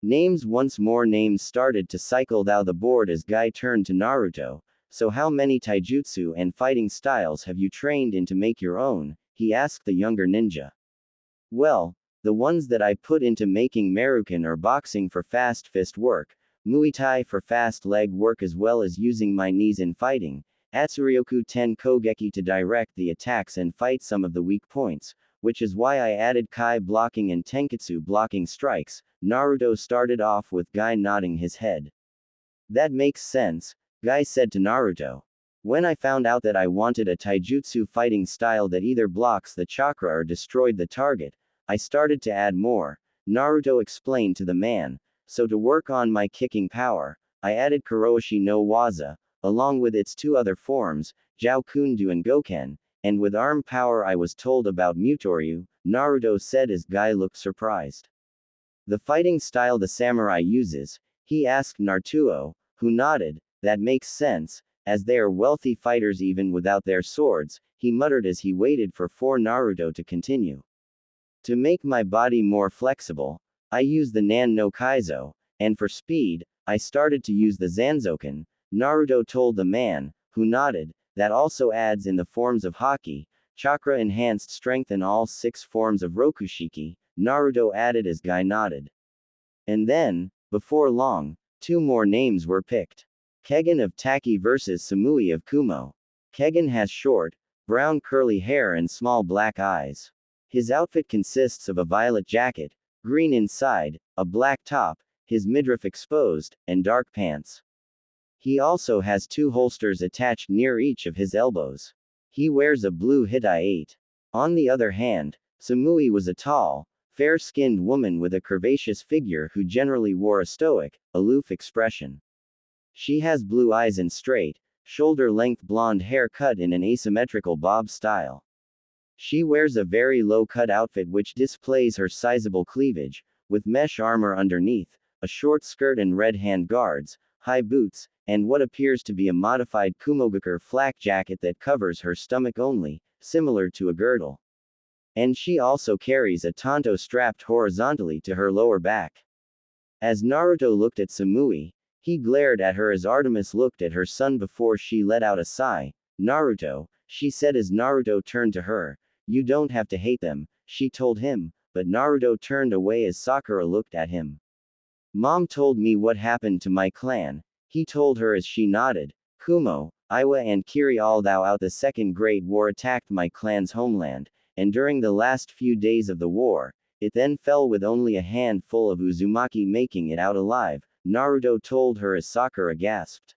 Names once more names started to cycle down the board as Guy turned to Naruto. So how many taijutsu and fighting styles have you trained in to make your own? He asked the younger ninja. Well, the ones that I put into making Marukan or boxing for fast fist work, Muay Thai for fast leg work as well as using my knees in fighting, Atsuryoku Ten Kogeki to direct the attacks and fight some of the weak points, which is why I added Kai blocking and Tenketsu blocking strikes. Naruto started off with Guy nodding his head. That makes sense, Guy said to Naruto. When I found out that I wanted a taijutsu fighting style that either blocks the chakra or destroyed the target, I started to add more, Naruto explained to the man. So to work on my kicking power, I added Kuroishi no Waza, along with its two other forms, Jiao Kundu and Goken, and with arm power I was told about Mutoryu, Naruto said as Guy looked surprised. The fighting style the samurai uses, he asked Naruto, who nodded. That makes sense, as they are wealthy fighters even without their swords, he muttered as he waited for Naruto to continue. To make my body more flexible, I use the Nan no Kaizo, and for speed, I started to use the Zanzoken, Naruto told the man, who nodded. That also adds in the forms of Haki, chakra enhanced strength and all 6 forms of Rokushiki, Naruto added as Guy nodded. And then, before long, 2 more names were picked. Kegan of Taki versus Samui of Kumo. Kegan has short, brown curly hair and small black eyes. His outfit consists of a violet jacket, green inside, a black top, his midriff exposed, and dark pants. He also has 2 holsters attached near each of his elbows. He wears a blue Hitai 8. On the other hand, Samui was a tall, fair-skinned woman with a curvaceous figure who generally wore a stoic, aloof expression. She has blue eyes and straight, shoulder-length blonde hair cut in an asymmetrical bob style. She wears a very low-cut outfit which displays her sizable cleavage, with mesh armor underneath, a short skirt and red hand guards, high boots, and what appears to be a modified Kumogakure flak jacket that covers her stomach only, similar to a girdle. And she also carries a tanto strapped horizontally to her lower back. As Naruto looked at Samui, he glared at her as Artemis looked at her son before she let out a sigh. Naruto, she said as Naruto turned to her. You don't have to hate them, she told him, but Naruto turned away as Sakura looked at him. Mom told me what happened to my clan, he told her as she nodded. Kumo, Iwa and Kiri all throughout the Second Great War attacked my clan's homeland, and during the last few days of the war, it then fell with only a handful of Uzumaki making it out alive, Naruto told her as Sakura gasped.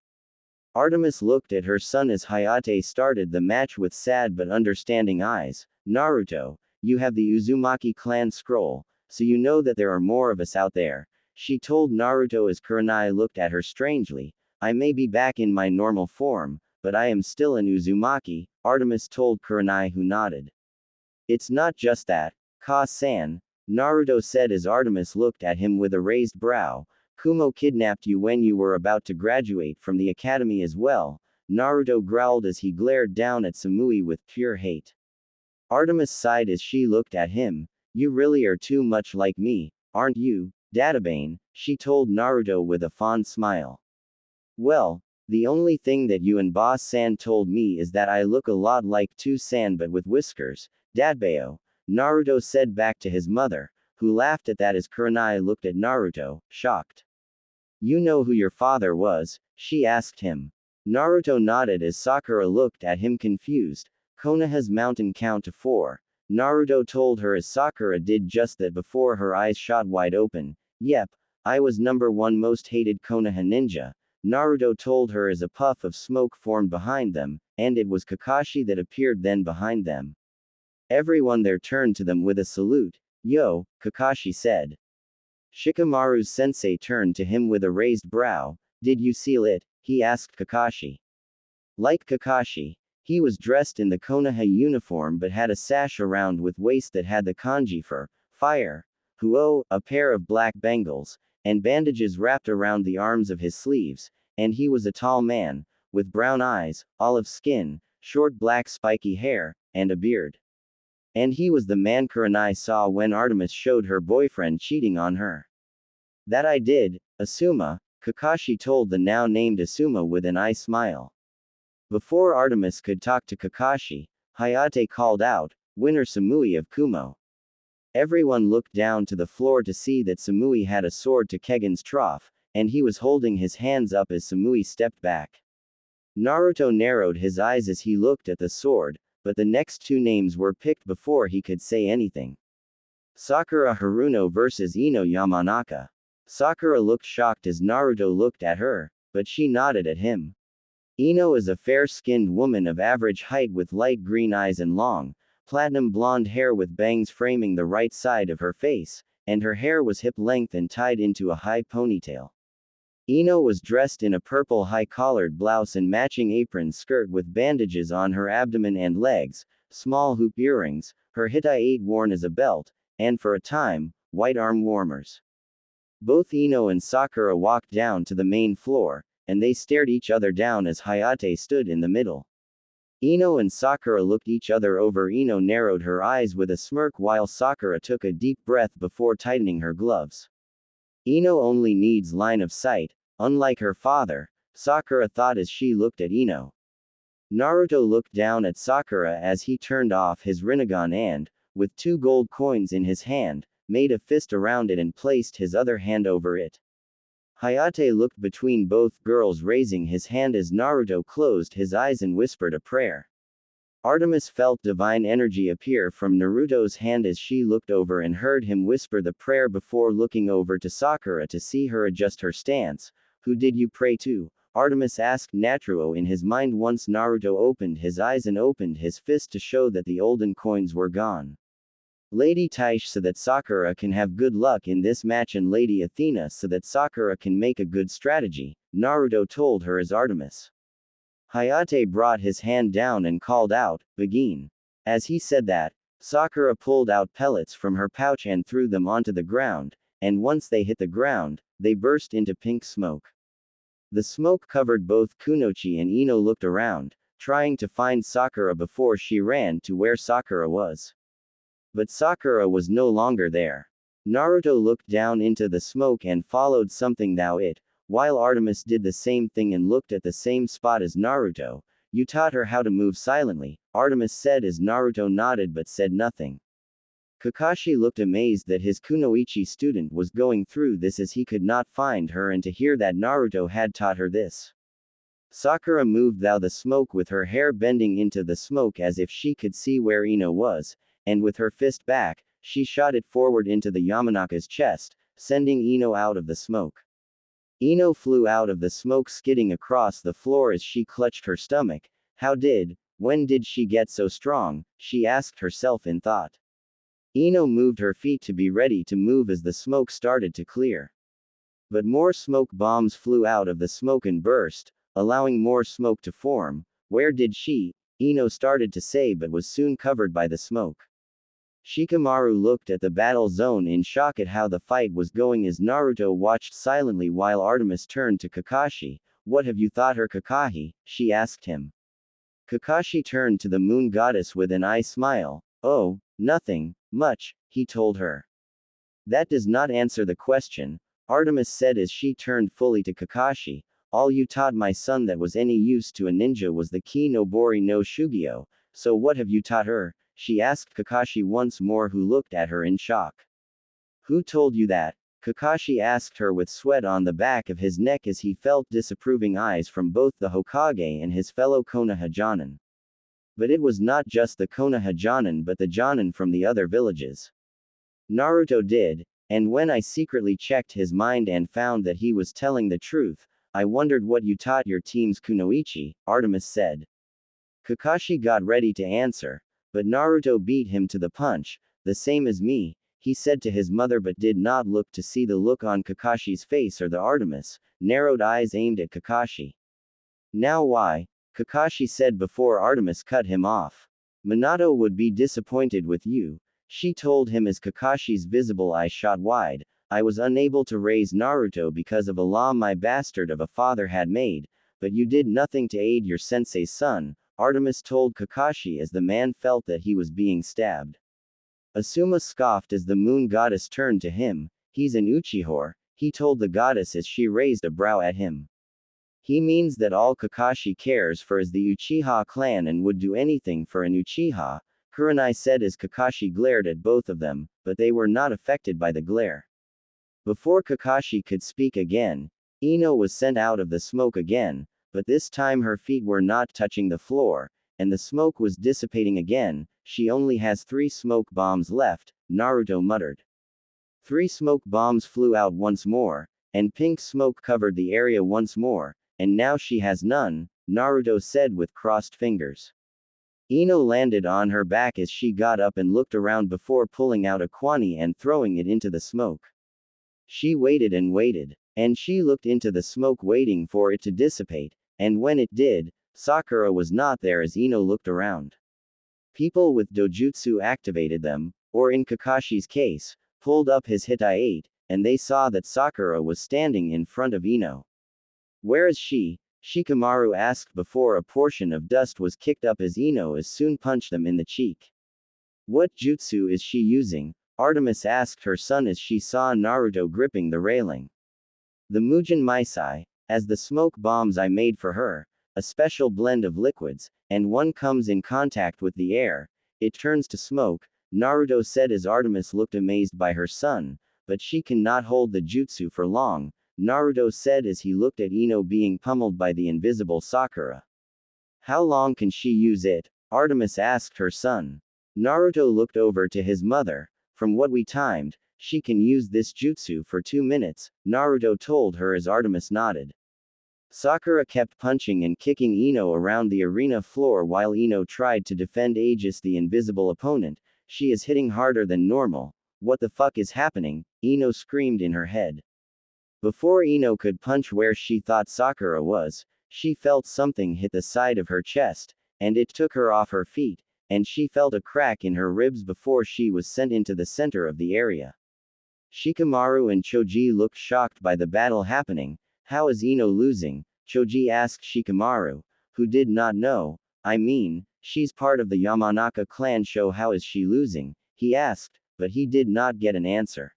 Artemis looked at her son as Hayate started the match with sad but understanding eyes. Naruto, you have the Uzumaki clan scroll, so you know that there are more of us out there, she told Naruto as Kurenai looked at her strangely. I may be back in my normal form, but I am still an Uzumaki, Artemis told Kurenai who nodded. It's not just that, Ka-san, Naruto said as Artemis looked at him with a raised brow. Kumo kidnapped you when you were about to graduate from the academy as well, Naruto growled as he glared down at Samui with pure hate. Artemis sighed as she looked at him. You really are too much like me, aren't you, Databane? She told Naruto with a fond smile. Well, the only thing that you and Boss San told me is that I look a lot like Tu-san but with whiskers, Dadbao, Naruto said back to his mother, who laughed at that as Kurenai looked at Naruto, shocked. You know who your father was? She asked him. Naruto nodded as Sakura looked at him confused. Konoha's mountain count to 4. Naruto told her as Sakura did just that before her eyes shot wide open. Yep, I was number 1 most hated Konoha ninja. Naruto told her as a puff of smoke formed behind them, and it was Kakashi that appeared then behind them. Everyone there turned to them with a salute. Yo, Kakashi said. Shikamaru's sensei turned to him with a raised brow. Did you seal it? He asked Kakashi. Like Kakashi, he was dressed in the Konoha uniform but had a sash around with waist that had the kanji for fire, huo, a pair of black bangles, and bandages wrapped around the arms of his sleeves, and he was a tall man, with brown eyes, olive skin, short black spiky hair, and a beard. And he was the man Kurenai saw when Artemis showed her boyfriend cheating on her. That I did, Asuma, Kakashi told the now named Asuma with an eye smile. Before Artemis could talk to Kakashi, Hayate called out, Winner Samui of Kumo. Everyone looked down to the floor to see that Samui had a sword to Kegon's trough, and he was holding his hands up as Samui stepped back. Naruto narrowed his eyes as he looked at the sword, but the next 2 names were picked before he could say anything. Sakura Haruno versus Ino Yamanaka. Sakura looked shocked as Naruto looked at her, but she nodded at him. Ino is a fair-skinned woman of average height with light green eyes and long, platinum blonde hair with bangs framing the right side of her face, and her hair was hip-length and tied into a high ponytail. Ino was dressed in a purple high-collared blouse and matching apron skirt with bandages on her abdomen and legs, small hoop earrings, her hitai worn as a belt, and for a time, white arm warmers. Both Ino and Sakura walked down to the main floor, and they stared each other down as Hayate stood in the middle. Ino and Sakura looked each other over. Ino narrowed her eyes with a smirk while Sakura took a deep breath before tightening her gloves. Ino only needs line of sight, unlike her father, Sakura thought as she looked at Ino. Naruto looked down at Sakura as he turned off his Rinnegan and, with 2 gold coins in his hand, made a fist around it and placed his other hand over it. Hayate looked between both girls, raising his hand as Naruto closed his eyes and whispered a prayer. Artemis felt divine energy appear from Naruto's hand as she looked over and heard him whisper the prayer before looking over to Sakura to see her adjust her stance. Who did you pray to? Artemis asked Natruo in his mind once Naruto opened his eyes and opened his fist to show that the olden coins were gone. Lady Taish so that Sakura can have good luck in this match, and Lady Athena so that Sakura can make a good strategy, Naruto told her as Artemis. Hayate brought his hand down and called out, Begin. As he said that, Sakura pulled out pellets from her pouch and threw them onto the ground, and once they hit the ground, they burst into pink smoke. The smoke covered both Kunoichi and Ino looked around, trying to find Sakura before she ran to where Sakura was. But Sakura was no longer there. Naruto looked down into the smoke and followed something thou it, while Artemis did the same thing and looked at the same spot as Naruto. You taught her how to move silently, Artemis said as Naruto nodded but said nothing. Kakashi looked amazed that his Kunoichi student was going through this as he could not find her, and to hear that Naruto had taught her this. Sakura moved thou the smoke with her hair bending into the smoke as if she could see where Ino was, and with her fist back, she shot it forward into the Yamanaka's chest, sending Ino out of the smoke. Ino flew out of the smoke, skidding across the floor as she clutched her stomach. When did she get so strong? She asked herself in thought. Ino moved her feet to be ready to move as the smoke started to clear. But more smoke bombs flew out of the smoke and burst, allowing more smoke to form. Where did she? Ino started to say but was soon covered by the smoke. Shikamaru looked at the battle zone in shock at how the fight was going as Naruto watched silently while Artemis turned to Kakashi. What have you taught her, Kakashi? She asked him. Kakashi turned to the moon goddess with an eye smile. Oh, nothing much, he told her. That does not answer the question, Artemis said as she turned fully to Kakashi. All you taught my son that was any use to a ninja was the Ki no Bori no Shugyo, so what have you taught her? She asked Kakashi once more, who looked at her in shock. Who told you that? Kakashi asked her with sweat on the back of his neck as he felt disapproving eyes from both the Hokage and his fellow Konoha Jonin. But it was not just the Konoha Jonin but the Jonin from the other villages. Naruto did, and when I secretly checked his mind and found that he was telling the truth, I wondered what you taught your team's kunoichi, Artemis said. Kakashi got ready to answer, but Naruto beat him to the punch. The same as me, he said to his mother, but did not look to see the look on Kakashi's face or the Artemis, narrowed eyes aimed at Kakashi. Now why? Kakashi said before Artemis cut him off. Minato would be disappointed with you, she told him as Kakashi's visible eyes shot wide. I was unable to raise Naruto because of a law my bastard of a father had made, but you did nothing to aid your sensei's son, Artemis told Kakashi as the man felt that he was being stabbed. Asuma scoffed as the moon goddess turned to him. He's an Uchiha, he told the goddess as she raised a brow at him. He means that all Kakashi cares for is the Uchiha clan and would do anything for an Uchiha, Kurenai said as Kakashi glared at both of them, but they were not affected by the glare. Before Kakashi could speak again, Ino was sent out of the smoke again, but this time her feet were not touching the floor, and the smoke was dissipating again. She only has 3 smoke bombs left, Naruto muttered. 3 smoke bombs flew out once more, and pink smoke covered the area once more, and now she has none, Naruto said with crossed fingers. Ino landed on her back as she got up and looked around before pulling out a kwani and throwing it into the smoke. She waited and waited, and she looked into the smoke waiting for it to dissipate, and when it did, Sakura was not there as Ino looked around. People with dojutsu activated them, or in Kakashi's case, pulled up his Hitai-8, and they saw that Sakura was standing in front of Ino. Where is she? Shikamaru asked before a portion of dust was kicked up as Ino as soon punched them in the cheek. What jutsu is she using? Artemis asked her son as she saw Naruto gripping the railing. The Mujin Maisai, as the smoke bombs I made for her, a special blend of liquids, and one comes in contact with the air, it turns to smoke, Naruto said as Artemis looked amazed by her son, but she cannot hold the jutsu for long, Naruto said as he looked at Ino being pummeled by the invisible Sakura. How long can she use it? Artemis asked her son. Naruto looked over to his mother. From what we timed, she can use this jutsu for 2 minutes, Naruto told her as Artemis nodded. Sakura kept punching and kicking Ino around the arena floor while Ino tried to defend Aegis, the invisible opponent. She is hitting harder than normal. What the fuck is happening? Ino screamed in her head. Before Ino could punch where she thought Sakura was, she felt something hit the side of her chest, and it took her off her feet, and she felt a crack in her ribs before she was sent into the center of the area. Shikamaru and Choji looked shocked by the battle happening. How is Ino losing? Choji asked Shikamaru, who did not know. I mean, she's part of the Yamanaka clan, so how is she losing? He asked, but he did not get an answer.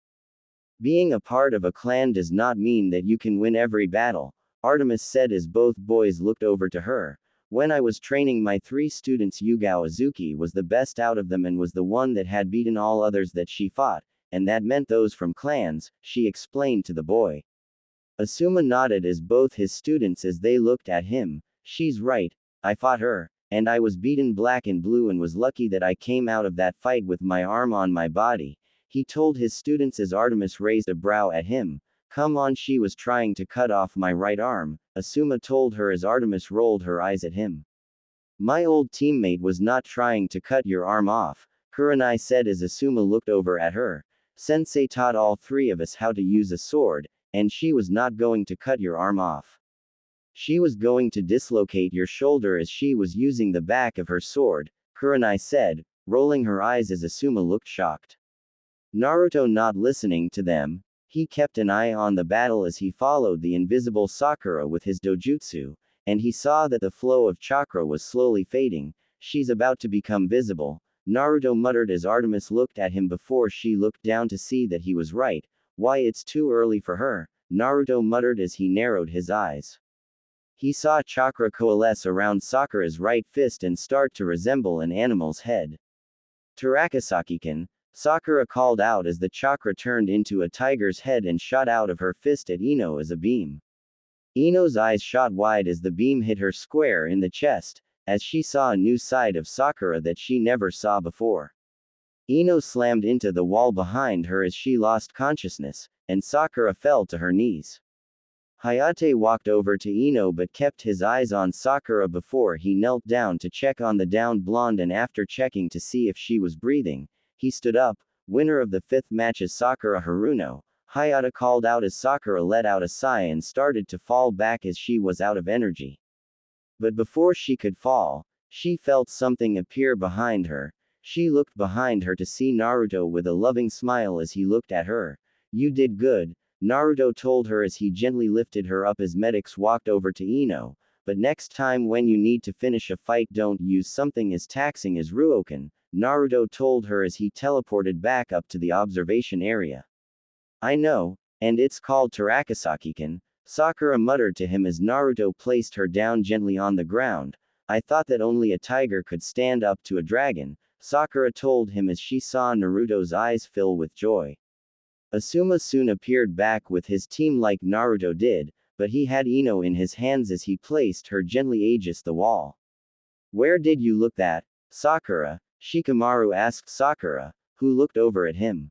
Being a part of a clan does not mean that you can win every battle, Artemis said as both boys looked over to her. When I was training my 3 students, Yugao Azuki was the best out of them and was the one that had beaten all others that she fought, and that meant those from clans, she explained to the boy. Asuma nodded as both his students as they looked at him. She's right, I fought her, and I was beaten black and blue and was lucky that I came out of that fight with my arm on my body, he told his students as Artemis raised a brow at him. Come on, she was trying to cut off my right arm, Asuma told her as Artemis rolled her eyes at him. My old teammate was not trying to cut your arm off, Kurenai said as Asuma looked over at her. Sensei taught all 3 of us how to use a sword, and she was not going to cut your arm off. She was going to dislocate your shoulder as she was using the back of her sword, Kurenai said, rolling her eyes as Asuma looked shocked. Naruto not listening to them. He kept an eye on the battle as he followed the invisible Sakura with his dojutsu, and he saw that the flow of chakra was slowly fading. She's about to become visible, Naruto muttered as Artemis looked at him before she looked down to see that he was right. Why, it's too early for her, Naruto muttered as he narrowed his eyes. He saw chakra coalesce around Sakura's right fist and start to resemble an animal's head. Tarakasaki-kun, Sakura called out as the chakra turned into a tiger's head and shot out of her fist at Ino as a beam. Ino's eyes shot wide as the beam hit her square in the chest, as she saw a new side of Sakura that she never saw before. Ino slammed into the wall behind her as she lost consciousness, and Sakura fell to her knees. Hayate walked over to Ino but kept his eyes on Sakura before he knelt down to check on the downed blonde, and after checking to see if she was breathing, he stood up. Winner of the 5th match is Sakura Haruno, Hayate called out as Sakura let out a sigh and started to fall back as she was out of energy. But before she could fall, she felt something appear behind her. She looked behind her to see Naruto with a loving smile as he looked at her. You did good, Naruto told her as he gently lifted her up as medics walked over to Ino, but next time when you need to finish a fight don't use something as taxing as Ruokan, Naruto told her as he teleported back up to the observation area. I know, and it's called Tarakasaki-kun, Sakura muttered to him as Naruto placed her down gently on the ground. I thought that only a tiger could stand up to a dragon, Sakura told him as she saw Naruto's eyes fill with joy. Asuma soon appeared back with his team like Naruto did, but he had Ino in his hands as he placed her gently against the wall. Where did you look that, Sakura? Shikamaru asked Sakura, who looked over at him.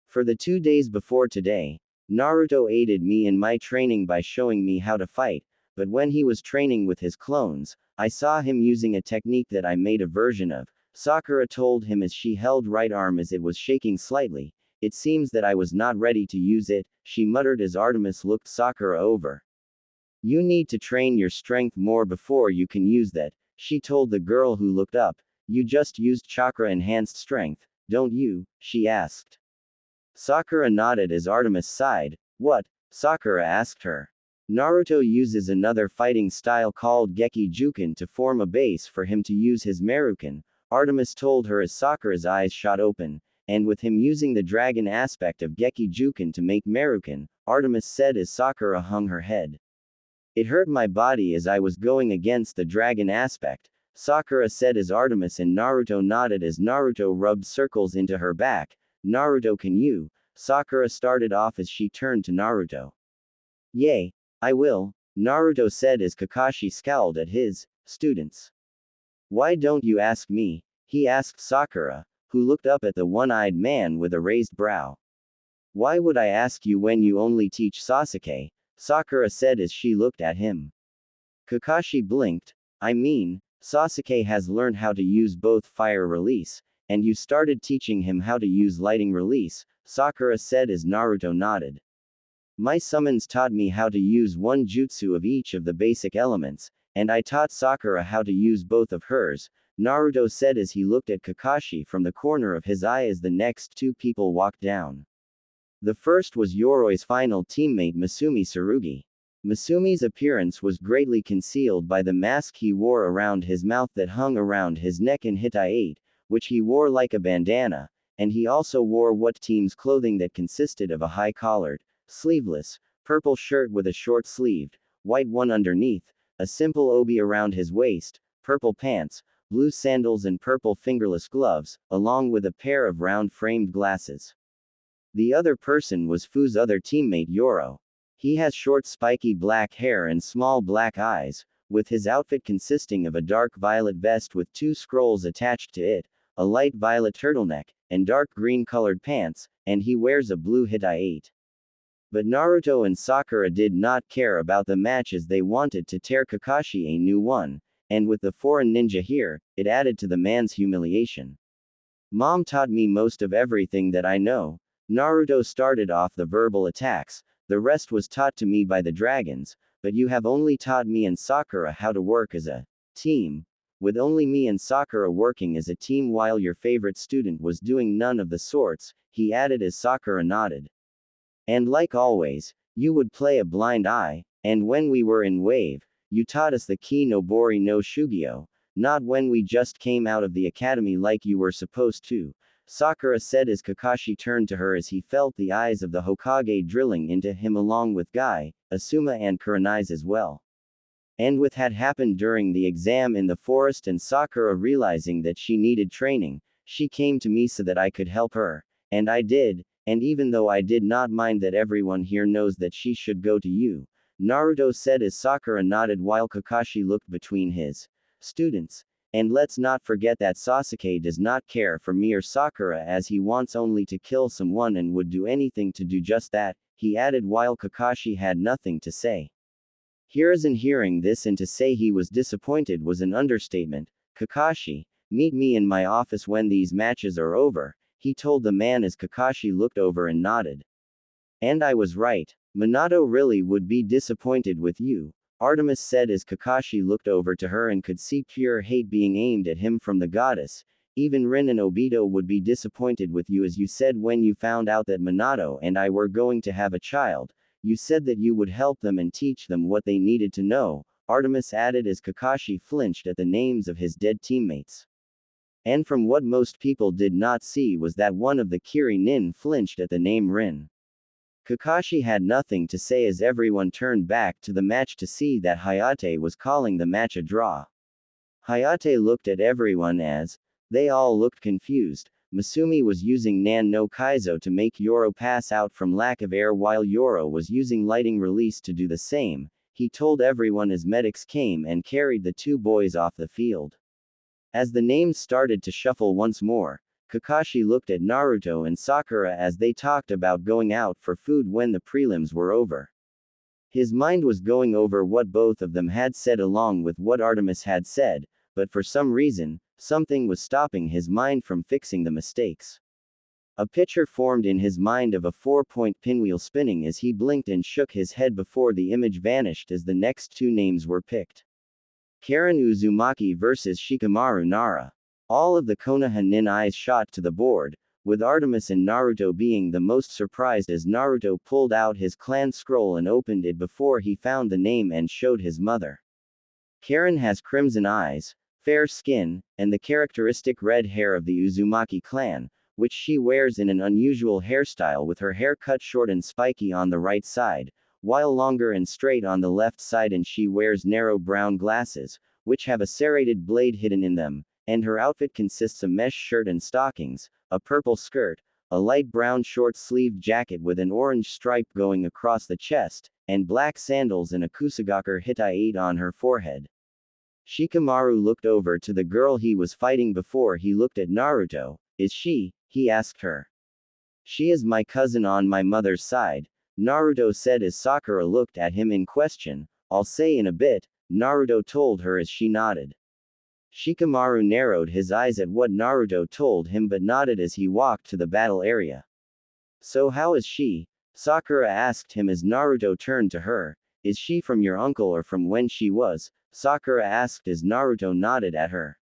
For the 2 days before today, Naruto aided me in my training by showing me how to fight, but when he was training with his clones, I saw him using a technique that I made a version of, Sakura told him as she held right arm as it was shaking slightly. It seems that I was not ready to use it, she muttered as Artemis looked Sakura over. You need to train your strength more before you can use that, she told the girl who looked up. You just used chakra-enhanced strength, don't you? She asked. Sakura nodded as Artemis sighed. What? Sakura asked her. Naruto uses another fighting style called Geki Juken to form a base for him to use his Merukan, Artemis told her as Sakura's eyes shot open. And with him using the dragon aspect of Geki Juken to make Merukan, Artemis said as Sakura hung her head. It hurt my body as I was going against the dragon aspect, Sakura said as Artemis and Naruto nodded as Naruto rubbed circles into her back. Naruto, can you? Sakura started off as she turned to Naruto. Yay, I will, Naruto said as Kakashi scowled at his students. Why don't you ask me? He asked Sakura, who looked up at the one-eyed man with a raised brow. Why would I ask you when you only teach Sasuke? Sakura said as she looked at him. Kakashi blinked. I mean, Sasuke has learned how to use both fire release, and you started teaching him how to use lighting release, Sakura said as Naruto nodded. My summons taught me how to use one jutsu of each of the basic elements, and I taught Sakura how to use both of hers, Naruto said as he looked at Kakashi from the corner of his eye as the next 2 people walked down. The first was Yoroi's final teammate Masumi Tsurugi. Masumi's appearance was greatly concealed by the mask he wore around his mouth that hung around his neck in Hitai 8, which he wore like a bandana, and he also wore what team's clothing that consisted of a high-collared, sleeveless, purple shirt with a short-sleeved, white one underneath, a simple obi around his waist, purple pants, blue sandals and purple fingerless gloves, along with a pair of round-framed glasses. The other person was Fu's other teammate Yoro. He has short spiky black hair and small black eyes, with his outfit consisting of a dark violet vest with 2 scrolls attached to it, a light violet turtleneck, and dark green colored pants, and he wears a blue Hitai 8. But Naruto and Sakura did not care about the match as they wanted to tear Kakashi a new one, and with the foreign ninja here, it added to the man's humiliation. Mom taught me most of everything that I know. Naruto started off the verbal attacks, the rest was taught to me by the dragons, but you have only taught me and Sakura how to work as a team. With only me and Sakura working as a team while your favorite student was doing none of the sorts, he added as Sakura nodded. And like always, you would play a blind eye, and when we were in wave, you taught us the Ki no Bori no Shugyo, not when we just came out of the academy like you were supposed to, Sakura said as Kakashi turned to her as he felt the eyes of the Hokage drilling into him along with Guy, Asuma and Kurenai's as well. And with had happened during the exam in the forest and Sakura realizing that she needed training, she came to me so that I could help her, and I did, and even though I did not mind that everyone here knows that she should go to you, Naruto said as Sakura nodded while Kakashi looked between his students. And let's not forget that Sasuke does not care for me or Sakura as he wants only to kill someone and would do anything to do just that, he added while Kakashi had nothing to say. Hiruzen hearing this and to say he was disappointed was an understatement. Kakashi, meet me in my office when these matches are over, he told the man as Kakashi looked over and nodded. And I was right. Minato really would be disappointed with you, Artemis said as Kakashi looked over to her and could see pure hate being aimed at him from the goddess. Even Rin and Obito would be disappointed with you as you said when you found out that Minato and I were going to have a child. You said that you would help them and teach them what they needed to know, Artemis added as Kakashi flinched at the names of his dead teammates. And from what most people did not see was that one of the Kiri Nin flinched at the name Rin. Kakashi had nothing to say as everyone turned back to the match to see that Hayate was calling the match a draw. Hayate looked at everyone as they all looked confused. Masumi was using Nan no Kaizo to make Yoro pass out from lack of air while Yoro was using lighting release to do the same. He told everyone as medics came and carried the two boys off the field. As the names started to shuffle once more, Kakashi looked at Naruto and Sakura as they talked about going out for food when the prelims were over. His mind was going over what both of them had said along with what Artemis had said, but for some reason, something was stopping his mind from fixing the mistakes. A picture formed in his mind of a 4-point pinwheel spinning as he blinked and shook his head before the image vanished as the next two names were picked. Karen Uzumaki versus Shikamaru Nara. All of the Konoha nin eyes shot to the board, with Artemis and Naruto being the most surprised as Naruto pulled out his clan scroll and opened it before he found the name and showed his mother. Karen has crimson eyes, fair skin, and the characteristic red hair of the Uzumaki clan, which she wears in an unusual hairstyle with her hair cut short and spiky on the right side, while longer and straight on the left side, and she wears narrow brown glasses, which have a serrated blade hidden in them, and her outfit consists of mesh shirt and stockings, a purple skirt, a light brown short-sleeved jacket with an orange stripe going across the chest, and black sandals and a kusagaku hitai on her forehead. Shikamaru looked over to the girl he was fighting before he looked at Naruto. Is she? He asked her. She is my cousin on my mother's side, Naruto said as Sakura looked at him in question. I'll say in a bit, Naruto told her as she nodded. Shikamaru narrowed his eyes at what Naruto told him but nodded as he walked to the battle area. So how is she? Sakura asked him as Naruto turned to her. Is she from your uncle or from when she was? Sakura asked as Naruto nodded at her.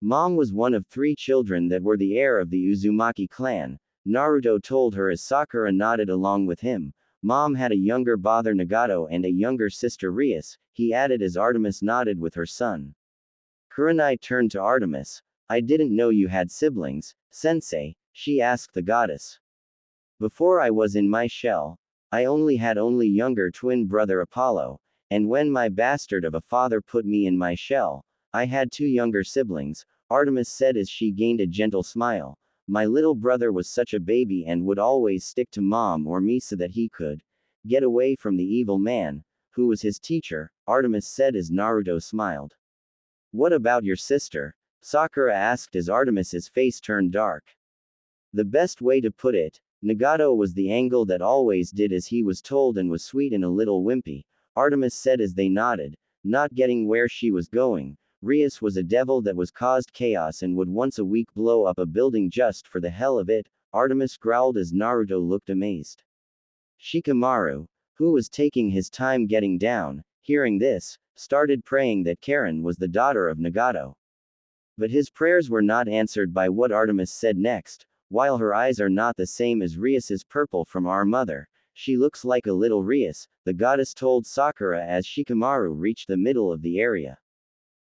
Mom was one of 3 children that were the heir of the Uzumaki clan, Naruto told her as Sakura nodded along with him. Mom had a younger brother Nagato and a younger sister Rias, he added as Artemis nodded with her son. Kurenai turned to Artemis. I didn't know you had siblings, sensei, she asked the goddess. Before I was in my shell, I had only younger twin brother Apollo, and when my bastard of a father put me in my shell, I had 2 younger siblings, Artemis said as she gained a gentle smile. My little brother was such a baby and would always stick to mom or me so that he could get away from the evil man, who was his teacher, Artemis said as Naruto smiled. What about your sister? Sakura asked as Artemis's face turned dark. The best way to put it, Nagato was the angle that always did as he was told and was sweet and a little wimpy, Artemis said as they nodded, not getting where she was going. Rias was a devil that was caused chaos and would once a week blow up a building just for the hell of it, Artemis growled as Naruto looked amazed. Shikamaru, who was taking his time getting down, hearing this, started praying that Karen was the daughter of Nagato. But his prayers were not answered by what Artemis said next. While her eyes are not the same as Rias's purple from our mother, she looks like a little Rias, the goddess told Sakura as Shikamaru reached the middle of the area.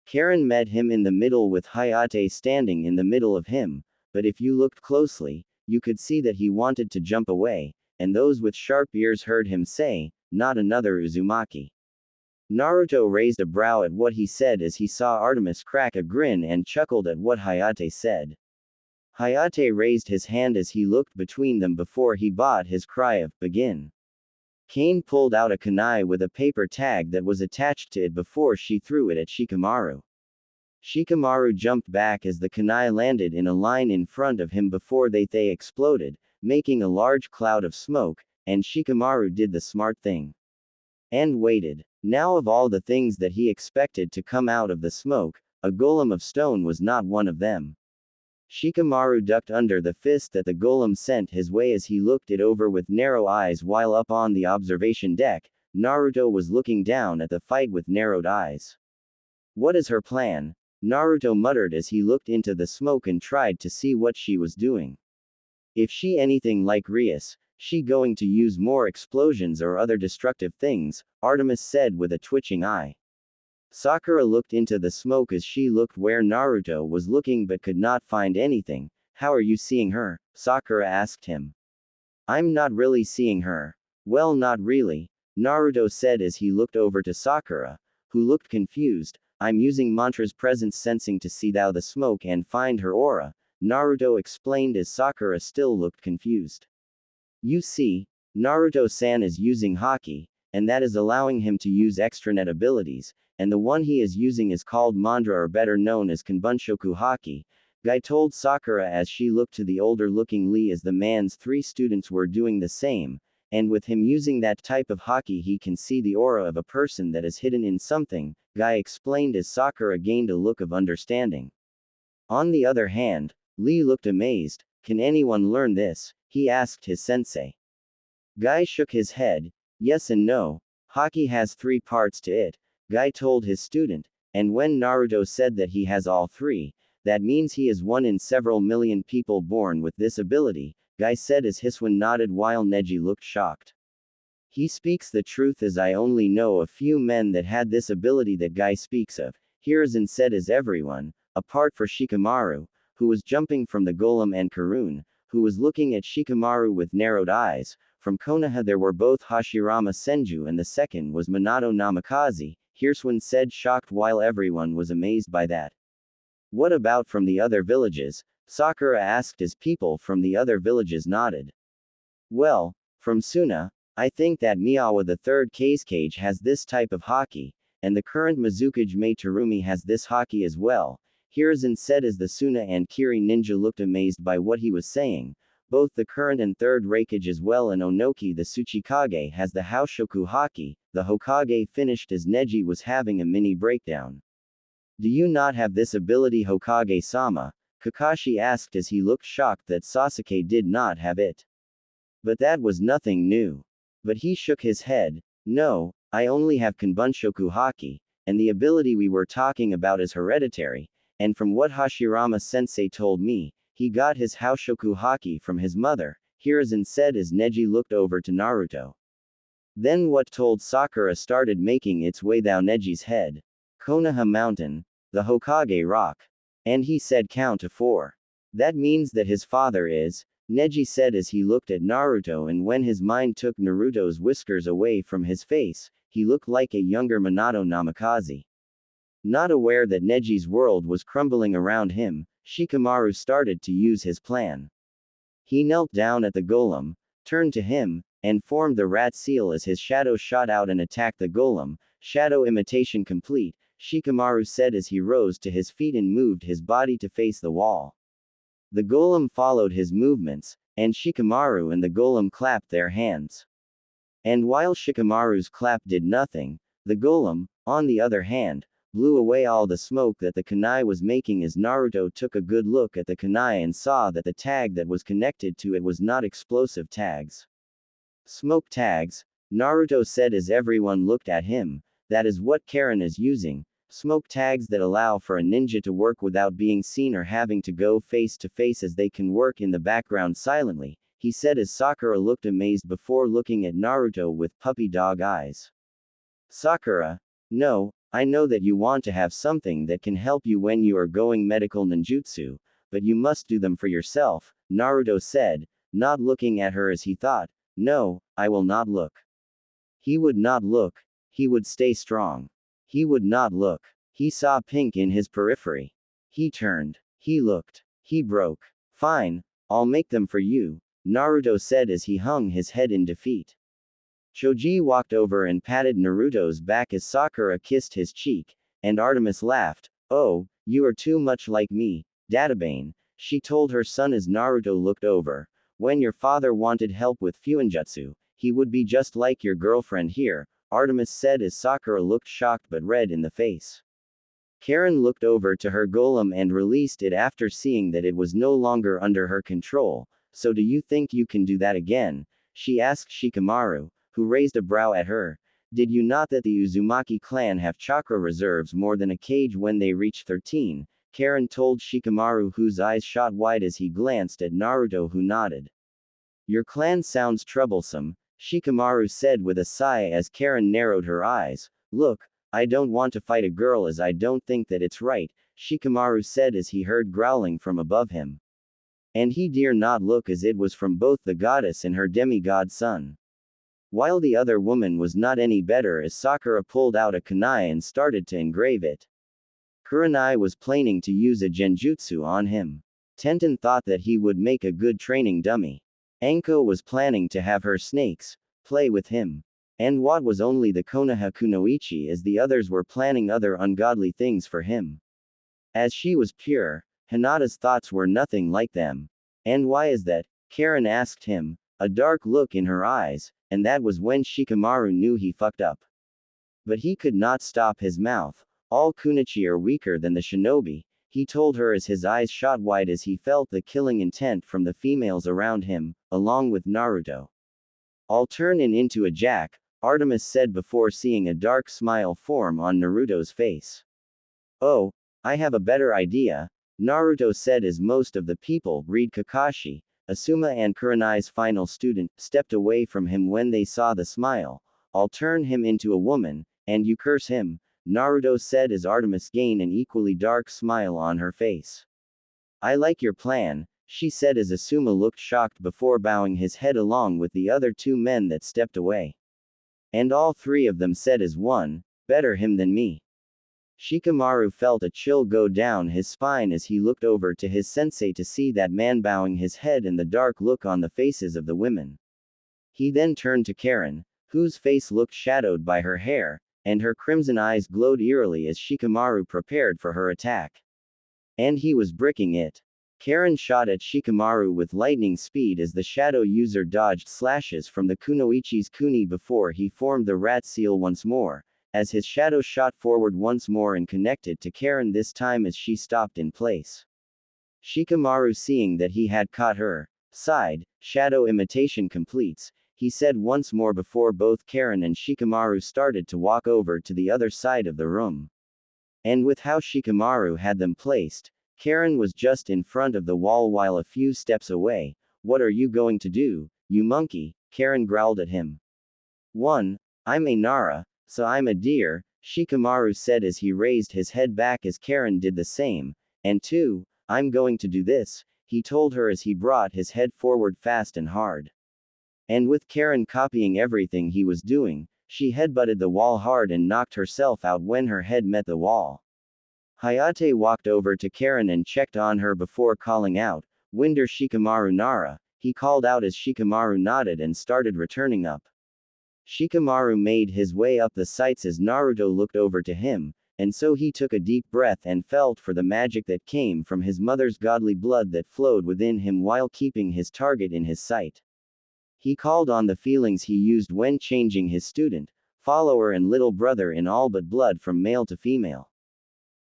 Karen met him in the middle with Hayate standing in the middle of him, but if you looked closely, you could see that he wanted to jump away, and those with sharp ears heard him say, "Not another Uzumaki." Naruto raised a brow at what he said as he saw Artemis crack a grin and chuckled at what Hayate said. Hayate raised his hand as he looked between them before he bought his cry of, "Begin." Kane pulled out a kunai with a paper tag that was attached to it before she threw it at Shikamaru. Shikamaru jumped back as the kunai landed in a line in front of him before they exploded, making a large cloud of smoke, and Shikamaru did the smart thing. And waited. Now of all the things that he expected to come out of the smoke, a golem of stone was not one of them. Shikamaru ducked under the fist that the golem sent his way as he looked it over with narrow eyes while up on the observation deck, Naruto was looking down at the fight with narrowed eyes. "What is her plan?" Naruto muttered as he looked into the smoke and tried to see what she was doing. "If she anything like Rias, she going to use more explosions or other destructive things," Artemis said with a twitching eye. Sakura looked into the smoke as she looked where Naruto was looking but could not find anything. "How are you seeing her?" Sakura asked him. "I'm not really seeing her." "Well, not really," Naruto said as he looked over to Sakura, who looked confused. "I'm using mantra's presence sensing to see thou the smoke and find her aura," Naruto explained as Sakura still looked confused. "You see, Naruto-san is using Haki, and that is allowing him to use extranet abilities, and the one he is using is called Mandra or better known as Kanbunshoku Haki," Guy told Sakura as she looked to the older-looking Lee as the man's 3 students were doing the same, and with him using that type of Haki he can see the aura of a person that is hidden in something, Guy explained as Sakura gained a look of understanding. On the other hand, Lee looked amazed. "Can anyone learn this?" he asked his sensei. Guy shook his head. "Yes and no. Haki has 3 parts to it," Guy told his student, and when Naruto said that he has all 3, that means he is one in several million people born with this ability, Guy said as Hiswan nodded while Neji looked shocked. "He speaks the truth as I only know a few men that had this ability that Guy speaks of," Hiruzen said as everyone, apart for Shikamaru, who was jumping from the golem and Karun, who was looking at Shikamaru with narrowed eyes. From Konoha there were both Hashirama Senju and the second was Minato Namikaze, Hirswan said shocked while everyone was amazed by that. "What about from the other villages?" Sakura asked as people from the other villages nodded. "Well, from Suna, I think that Miyawa the 3rd Kazekage has this type of Haki, and the current Mizukage Mei Terumi has this Haki as well," Hiruzen said as the Suna and Kiri ninja looked amazed by what he was saying. Both the current and 3rd Raikage as well and Onoki the Tsuchikage has the Haoshoku Haki, the Hokage finished as Neji was having a mini breakdown. "Do you not have this ability Hokage-sama?" Kakashi asked as he looked shocked that Sasuke did not have it. But that was nothing new. But he shook his head. "No, I only have Kanbunshoku Haki, and the ability we were talking about is hereditary, and from what Hashirama Sensei told me, he got his Haoshoku Haki from his mother," Hiruzen said as Neji looked over to Naruto. Then what told Sakura started making its way down Neji's head. "Konoha Mountain. The Hokage Rock." And he said count to 4. "That means that his father is," Neji said as he looked at Naruto, and when his mind took Naruto's whiskers away from his face, he looked like a younger Minato Namikaze. Not aware that Neji's world was crumbling around him, Shikamaru started to use his plan. He knelt down at the golem, turned to him, and formed the rat seal as his shadow shot out and attacked the golem. "Shadow imitation complete," Shikamaru said as he rose to his feet and moved his body to face the wall. The golem followed his movements, and Shikamaru and the golem clapped their hands. And while Shikamaru's clap did nothing, the golem, on the other hand, blew away all the smoke that the kunai was making as Naruto took a good look at the kunai and saw that the tag that was connected to it was not explosive tags. "Smoke tags," Naruto said as everyone looked at him. "That is what Karen is using. Smoke tags that allow for a ninja to work without being seen or having to go face to face as they can work in the background silently," he said as Sakura looked amazed before looking at Naruto with puppy dog eyes. Sakura, no, I know that you want to have something that can help you when you are going medical ninjutsu, but you must do them for yourself, Naruto said, not looking at her as he thought. No, I will not look. He would not look. He would stay strong. He would not look. He saw pink in his periphery. He turned. He looked. He broke. Fine, I'll make them for you, Naruto said as he hung his head in defeat. Choji walked over and patted Naruto's back as Sakura kissed his cheek, and Artemis laughed. Oh, you are too much like me, Databane, she told her son as Naruto looked over. When your father wanted help with Fuinjutsu, he would be just like your girlfriend here, Artemis said as Sakura looked shocked but red in the face. Karen looked over to her golem and released it after seeing that it was no longer under her control. So do you think you can do that again? She asked Shikamaru, who raised a brow at her. Did you not that the Uzumaki clan have chakra reserves more than a cage when they reach 13? Karen told Shikamaru, whose eyes shot wide as he glanced at Naruto, who nodded. Your clan sounds troublesome, Shikamaru said with a sigh as Karen narrowed her eyes. Look, I don't want to fight a girl as I don't think that it's right, Shikamaru said as he heard growling from above him. And he dare not look as it was from both the goddess and her demigod son. While the other woman was not any better as Sakura pulled out a kunai and started to engrave it. Kurenai was planning to use a genjutsu on him. Tenten thought that he would make a good training dummy. Anko was planning to have her snakes play with him. And what was only the Konoha Kunoichi as the others were planning other ungodly things for him. As she was pure, Hinata's thoughts were nothing like them. And why is that? Karen asked him, a dark look in her eyes, and that was when Shikamaru knew he fucked up. But he could not stop his mouth. All Kunoichi are weaker than the shinobi, he told her as his eyes shot wide as he felt the killing intent from the females around him, along with Naruto. I'll turn into a jack, Artemis said before seeing a dark smile form on Naruto's face. Oh, I have a better idea, Naruto said as most of the people, read Kakashi, Asuma and Kurenai's final student, stepped away from him when they saw the smile. I'll turn him into a woman, and you curse him, Naruto said as Artemis gained an equally dark smile on her face. I like your plan, she said as Asuma looked shocked before bowing his head along with the other two men that stepped away. And all three of them said as one, better him than me. Shikamaru felt a chill go down his spine as he looked over to his sensei to see that man bowing his head and the dark look on the faces of the women. He then turned to Karen, whose face looked shadowed by her hair, and her crimson eyes glowed eerily as Shikamaru prepared for her attack. And he was bricking it. Karen shot at Shikamaru with lightning speed as the shadow user dodged slashes from the Kunoichi's kuni before he formed the rat seal once more, as his shadow shot forward once more and connected to Karen this time as she stopped in place. Shikamaru, seeing that he had caught her, sighed. Shadow imitation completes, he said once more before both Karen and Shikamaru started to walk over to the other side of the room. And with how Shikamaru had them placed, Karen was just in front of the wall while a few steps away. What are you going to do, you monkey? Karen growled at him. 1. I'm a Nara, so I'm a deer, Shikamaru said as he raised his head back as Karen did the same. And 2. I'm going to do this, he told her as he brought his head forward fast and hard. And with Karen copying everything he was doing, she headbutted the wall hard and knocked herself out when her head met the wall. Hayate walked over to Karen and checked on her before calling out, Winder Shikamaru Nara, he called out as Shikamaru nodded and started returning up. Shikamaru made his way up the sights as Naruto looked over to him, and so he took a deep breath and felt for the magic that came from his mother's godly blood that flowed within him while keeping his target in his sight. He called on the feelings he used when changing his student, follower and little brother in all but blood from male to female.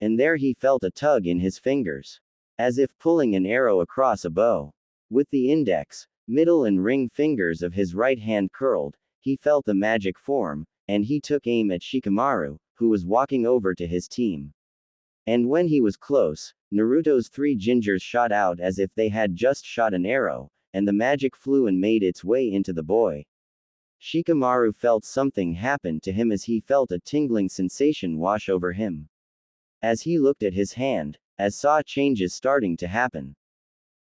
And there he felt a tug in his fingers, as if pulling an arrow across a bow. With the index, middle and ring fingers of his right hand curled, he felt the magic form, and he took aim at Shikamaru, who was walking over to his team. And when he was close, Naruto's three gingers shot out as if they had just shot an arrow, and the magic flew and made its way into the boy. Shikamaru felt something happen to him as he felt a tingling sensation wash over him. As he looked at his hand, as saw changes starting to happen.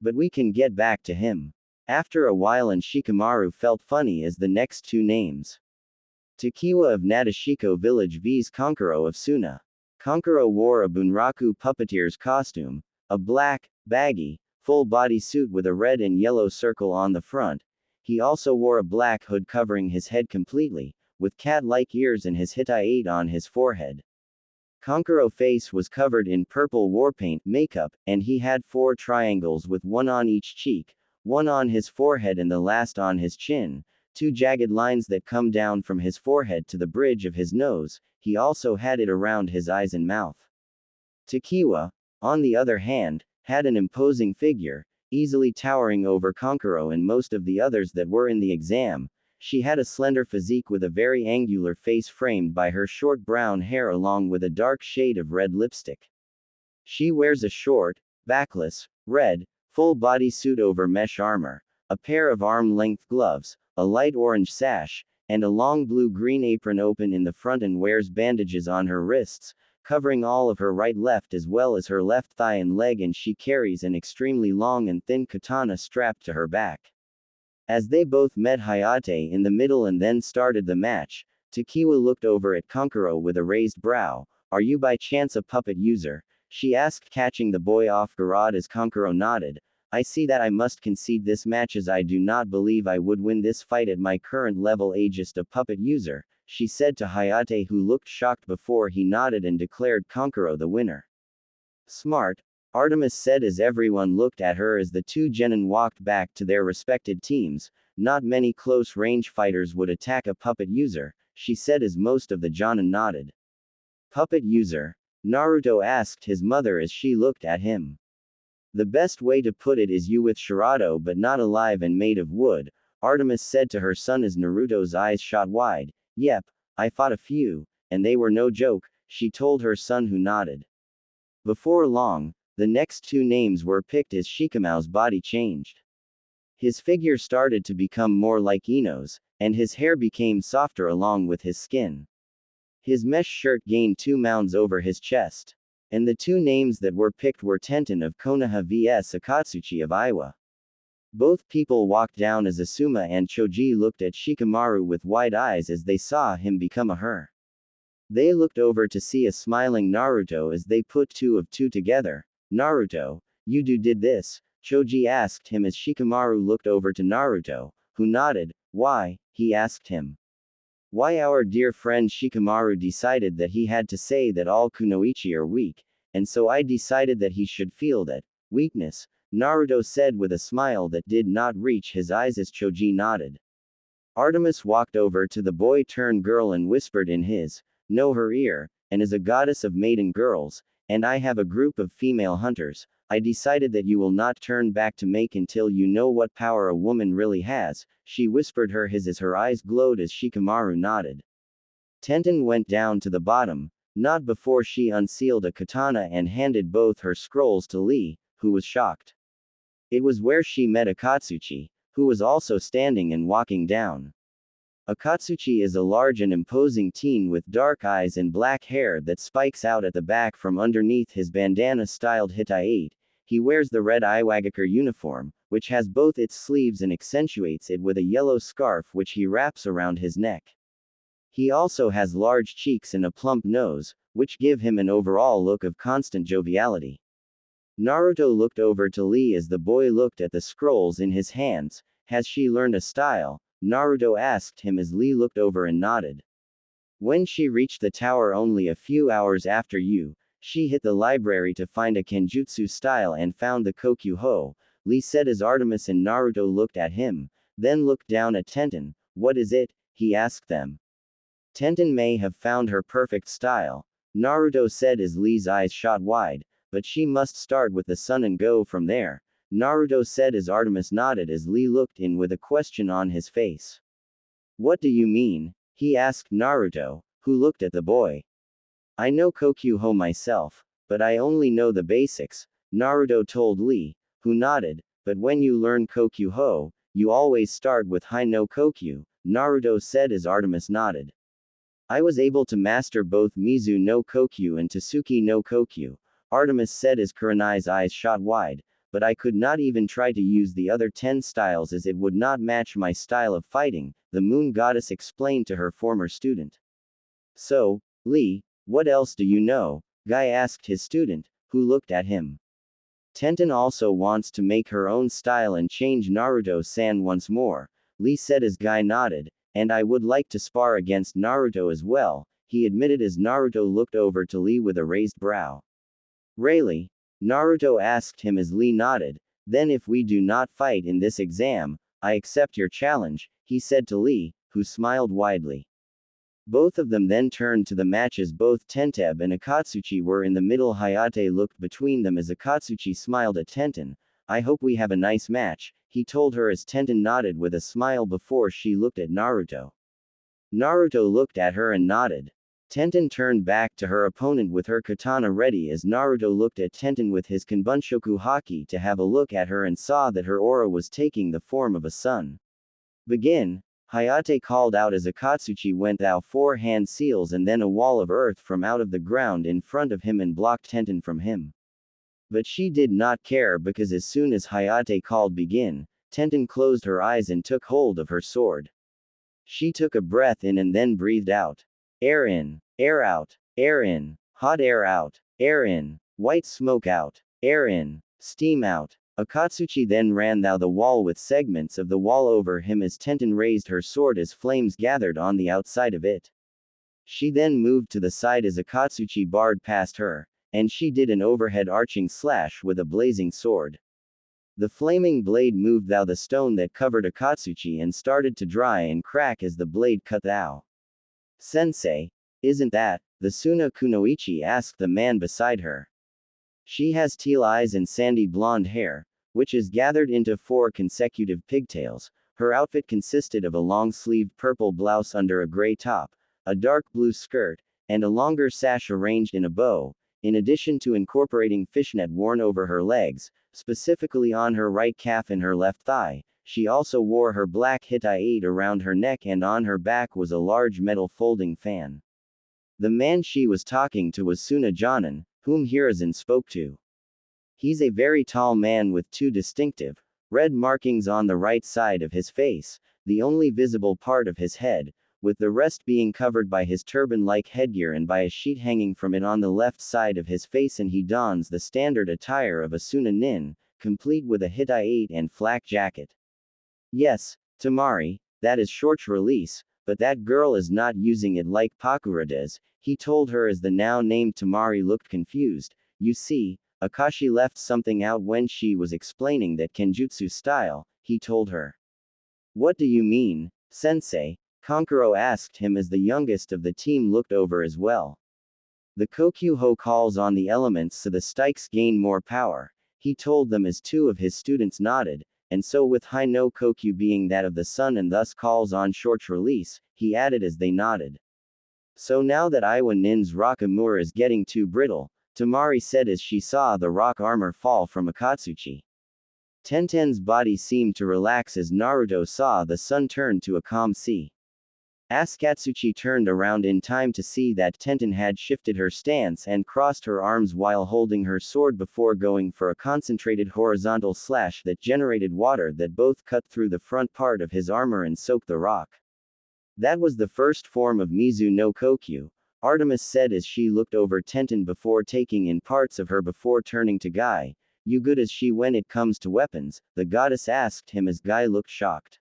But we can get back to him. After a while and Shikamaru felt funny as the next two names. Takiwa of Nadeshiko village vs Konkuro of Suna. Konkuro wore a bunraku puppeteer's costume, a black, baggy, full-body suit with a red and yellow circle on the front. He also wore a black hood covering his head completely, with cat-like ears and his Hittite on his forehead. Konkuro's face was covered in purple war paint makeup, and he had 4 triangles with one on each cheek, one on his forehead and the last on his chin, 2 jagged lines that come down from his forehead to the bridge of his nose. He also had it around his eyes and mouth. Takiwa, on the other hand, had an imposing figure, easily towering over Konkuro and most of the others that were in the exam. She had a slender physique with a very angular face framed by her short brown hair along with a dark shade of red lipstick. She wears a short, backless, red, full-body suit over mesh armor, a pair of arm-length gloves, a light orange sash, and a long blue-green apron open in the front, and wears bandages on her wrists, covering all of her right left as well as her left thigh and leg, and she carries an extremely long and thin katana strapped to her back. As they both met Hayate in the middle and then started the match, Takiwa looked over at Konkuro with a raised brow. "Are you by chance a puppet user?" she asked, catching the boy off guard as Konkuro nodded. "I see that. I must concede this match as I do not believe I would win this fight at my current level. Just a puppet user," she said to Hayate, who looked shocked before he nodded and declared Konkuro the winner. "Smart," Artemis said as everyone looked at her as the two genin walked back to their respected teams. "Not many close-range fighters would attack a puppet user," she said as most of the jonin nodded. "Puppet user?" Naruto asked his mother as she looked at him. "The best way to put it is you with Shirato but not alive and made of wood," Artemis said to her son as Naruto's eyes shot wide. "Yep, I fought a few, and they were no joke," she told her son, who nodded. Before long, the next two names were picked as Shikamaru's body changed. His figure started to become more like Ino's, and his hair became softer along with his skin. His mesh shirt gained 2 mounds over his chest. And the two names that were picked were Tenten of Konoha vs Akatsuchi of Iwa. Both people walked down as Asuma and Choji looked at Shikamaru with wide eyes as they saw him become a her. They looked over to see a smiling Naruto as they put 2 of 2 together. "Naruto, you did this?" Choji asked him as Shikamaru looked over to Naruto, who nodded. "Why?" he asked him. "Why, our dear friend Shikamaru decided that he had to say that all kunoichi are weak, and so I decided that he should feel that weakness," Naruto said with a smile that did not reach his eyes as Choji nodded. Artemis walked over to the boy-turned-girl and whispered in his, "Know her ear, and as a goddess of maiden girls, and I have a group of female hunters, I decided that you will not turn back to make until you know what power a woman really has," she whispered her his as her eyes glowed as Shikamaru nodded. Tenten went down to the bottom, not before she unsealed a katana and handed both her scrolls to Lee, who was shocked. It was where she met Akatsuchi, who was also standing and walking down. Akatsuchi is a large and imposing teen with dark eyes and black hair that spikes out at the back from underneath his bandana-styled Hittite. He wears the red Iwagakure uniform, which has both its sleeves and accentuates it with a yellow scarf which he wraps around his neck. He also has large cheeks and a plump nose, which give him an overall look of constant joviality. Naruto looked over to Lee as the boy looked at the scrolls in his hands. "Has she learned a style?" Naruto asked him as Lee looked over and nodded. "When she reached the tower only a few hours after you, she hit the library to find a kenjutsu style and found the Kokyuho," Lee said as Artemis and Naruto looked at him, then looked down at Tenten. "What is it?" he asked them. "Tenten may have found her perfect style," Naruto said as Lee's eyes shot wide, "but she must start with the sun and go from there," Naruto said as Artemis nodded as Lee looked in with a question on his face. "What do you mean?" he asked Naruto, who looked at the boy. "I know Kokyuho myself, but I only know the basics," Naruto told Lee, who nodded. but when you learn Kokyu Ho, you always start with Hai no Kokyu, Naruto said as Artemis nodded. I was able to master both Mizu no Kokyu and Tasuki no Kokyu, Artemis said as Kurenai's eyes shot wide, but I could not even try to use the other 10 styles as it would not match my style of fighting, the moon goddess explained to her former student. So, Lee, what else do you know? Guy asked his student, who looked at him. Tenten also wants to make her own style and change Naruto-san once more, Lee said as Guy nodded, and I would like to spar against Naruto as well, he admitted as Naruto looked over to Lee with a raised brow. Really? Naruto asked him as Lee nodded, then if we do not fight in this exam, I accept your challenge, he said to Lee, who smiled widely. Both of them then turned to the match as both Tenteb and Akatsuchi were in the middle. Hayate looked between them as Akatsuchi smiled at Tenten. I hope we have a nice match, he told her as Tenten nodded with a smile before she looked at Naruto. Naruto looked at her and nodded. Tenten turned back to her opponent with her katana ready as Naruto looked at Tenten with his Kanbunshoku haki to have a look at her and saw that her aura was taking the form of a sun. Begin, Hayate called out as Akatsuchi went out 4 hand seals and then a wall of earth from out of the ground in front of him and blocked Tenten from him. But she did not care because as soon as Hayate called begin, Tenten closed her eyes and took hold of her sword. She took a breath in and then breathed out. Air in, air out, air in, hot air out, air in, white smoke out, air in, steam out. Akatsuchi then ran through the wall with segments of the wall over him as Tenten raised her sword as flames gathered on the outside of it. She then moved to the side as Akatsuchi barred past her, and she did an overhead arching slash with a blazing sword. The flaming blade moved through the stone that covered Akatsuchi and started to dry and crack as the blade cut through. Sensei, isn't that the Suna Kunoichi asked the man beside her. She has teal eyes and sandy blonde hair, which is gathered into 4 consecutive pigtails. Her outfit consisted of a long-sleeved purple blouse under a gray top, a dark blue skirt, and a longer sash arranged in a bow, in addition to incorporating fishnet worn over her legs, specifically on her right calf and her left thigh. She also wore her black Hittite around her neck and on her back was a large metal folding fan. The man she was talking to was Suna Jonin, whom Hiruzen spoke to. He's a very tall man with 2 distinctive, red markings on the right side of his face, the only visible part of his head, with the rest being covered by his turban-like headgear and by a sheet hanging from it on the left side of his face, and he dons the standard attire of a Suna nin, complete with a Hittite and flak jacket. Yes, Tamari, that is short release, but that girl is not using it like Pakura does, he told her as the now named Tamari looked confused. You see, Akashi left something out when she was explaining that Kenjutsu style, he told her. What do you mean, sensei? Kankuro asked him as the youngest of the team looked over as well. The Kokyu Ho calls on the elements so the stikes gain more power, he told them as 2 of his students nodded, and so with Hai no Kokyu being that of the sun and thus calls on short release, he added as they nodded. So now that Iwa Nin's Rakamura is getting too brittle, Tamari said as she saw the rock armor fall from Akatsuchi. Tenten's body seemed to relax as Naruto saw the sun turn to a calm sea. Akatsuchi turned around in time to see that Tenten had shifted her stance and crossed her arms while holding her sword before going for a concentrated horizontal slash that generated water that both cut through the front part of his armor and soaked the rock. That was the first form of Mizu no Kokyu, Artemis said as she looked over Tenten before taking in parts of her before turning to Guy. You good as she when it comes to weapons, the goddess asked him as Guy looked shocked.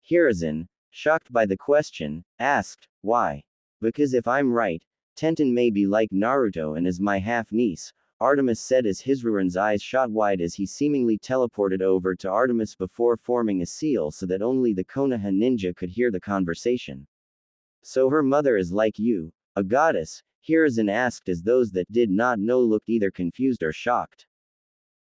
Hiruzen, shocked by the question, asked, why? Because if I'm right, Tenten may be like Naruto and is my half-niece, Artemis said as Hiruzen's eyes shot wide as he seemingly teleported over to Artemis before forming a seal so that only the Konoha ninja could hear the conversation. So her mother is like you, a goddess, Hiruzen asked as those that did not know looked either confused or shocked.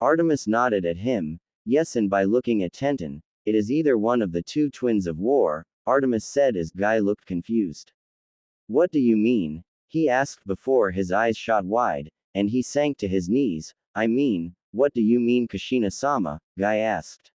Artemis nodded at him, yes, and by looking at Tenten, it is either one of the 2 twins of war, Artemis said as Guy looked confused. What do you mean? He asked before his eyes shot wide, and he sank to his knees. I mean, What do you mean Kushina-sama? Guy asked.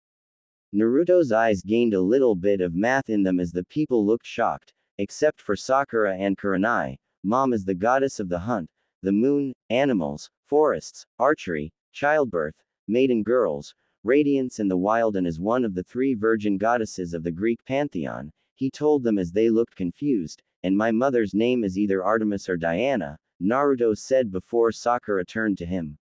Naruto's eyes gained a little bit of math in them as the people looked shocked, except for Sakura and Kurenai. Mom is the goddess of the hunt, the moon, animals, forests, archery, childbirth, maiden girls, radiance and the wild, and is one of the three virgin goddesses of the Greek pantheon, he told them as they looked confused, and my mother's name is either Artemis or Diana, Naruto said before Sakura turned to him.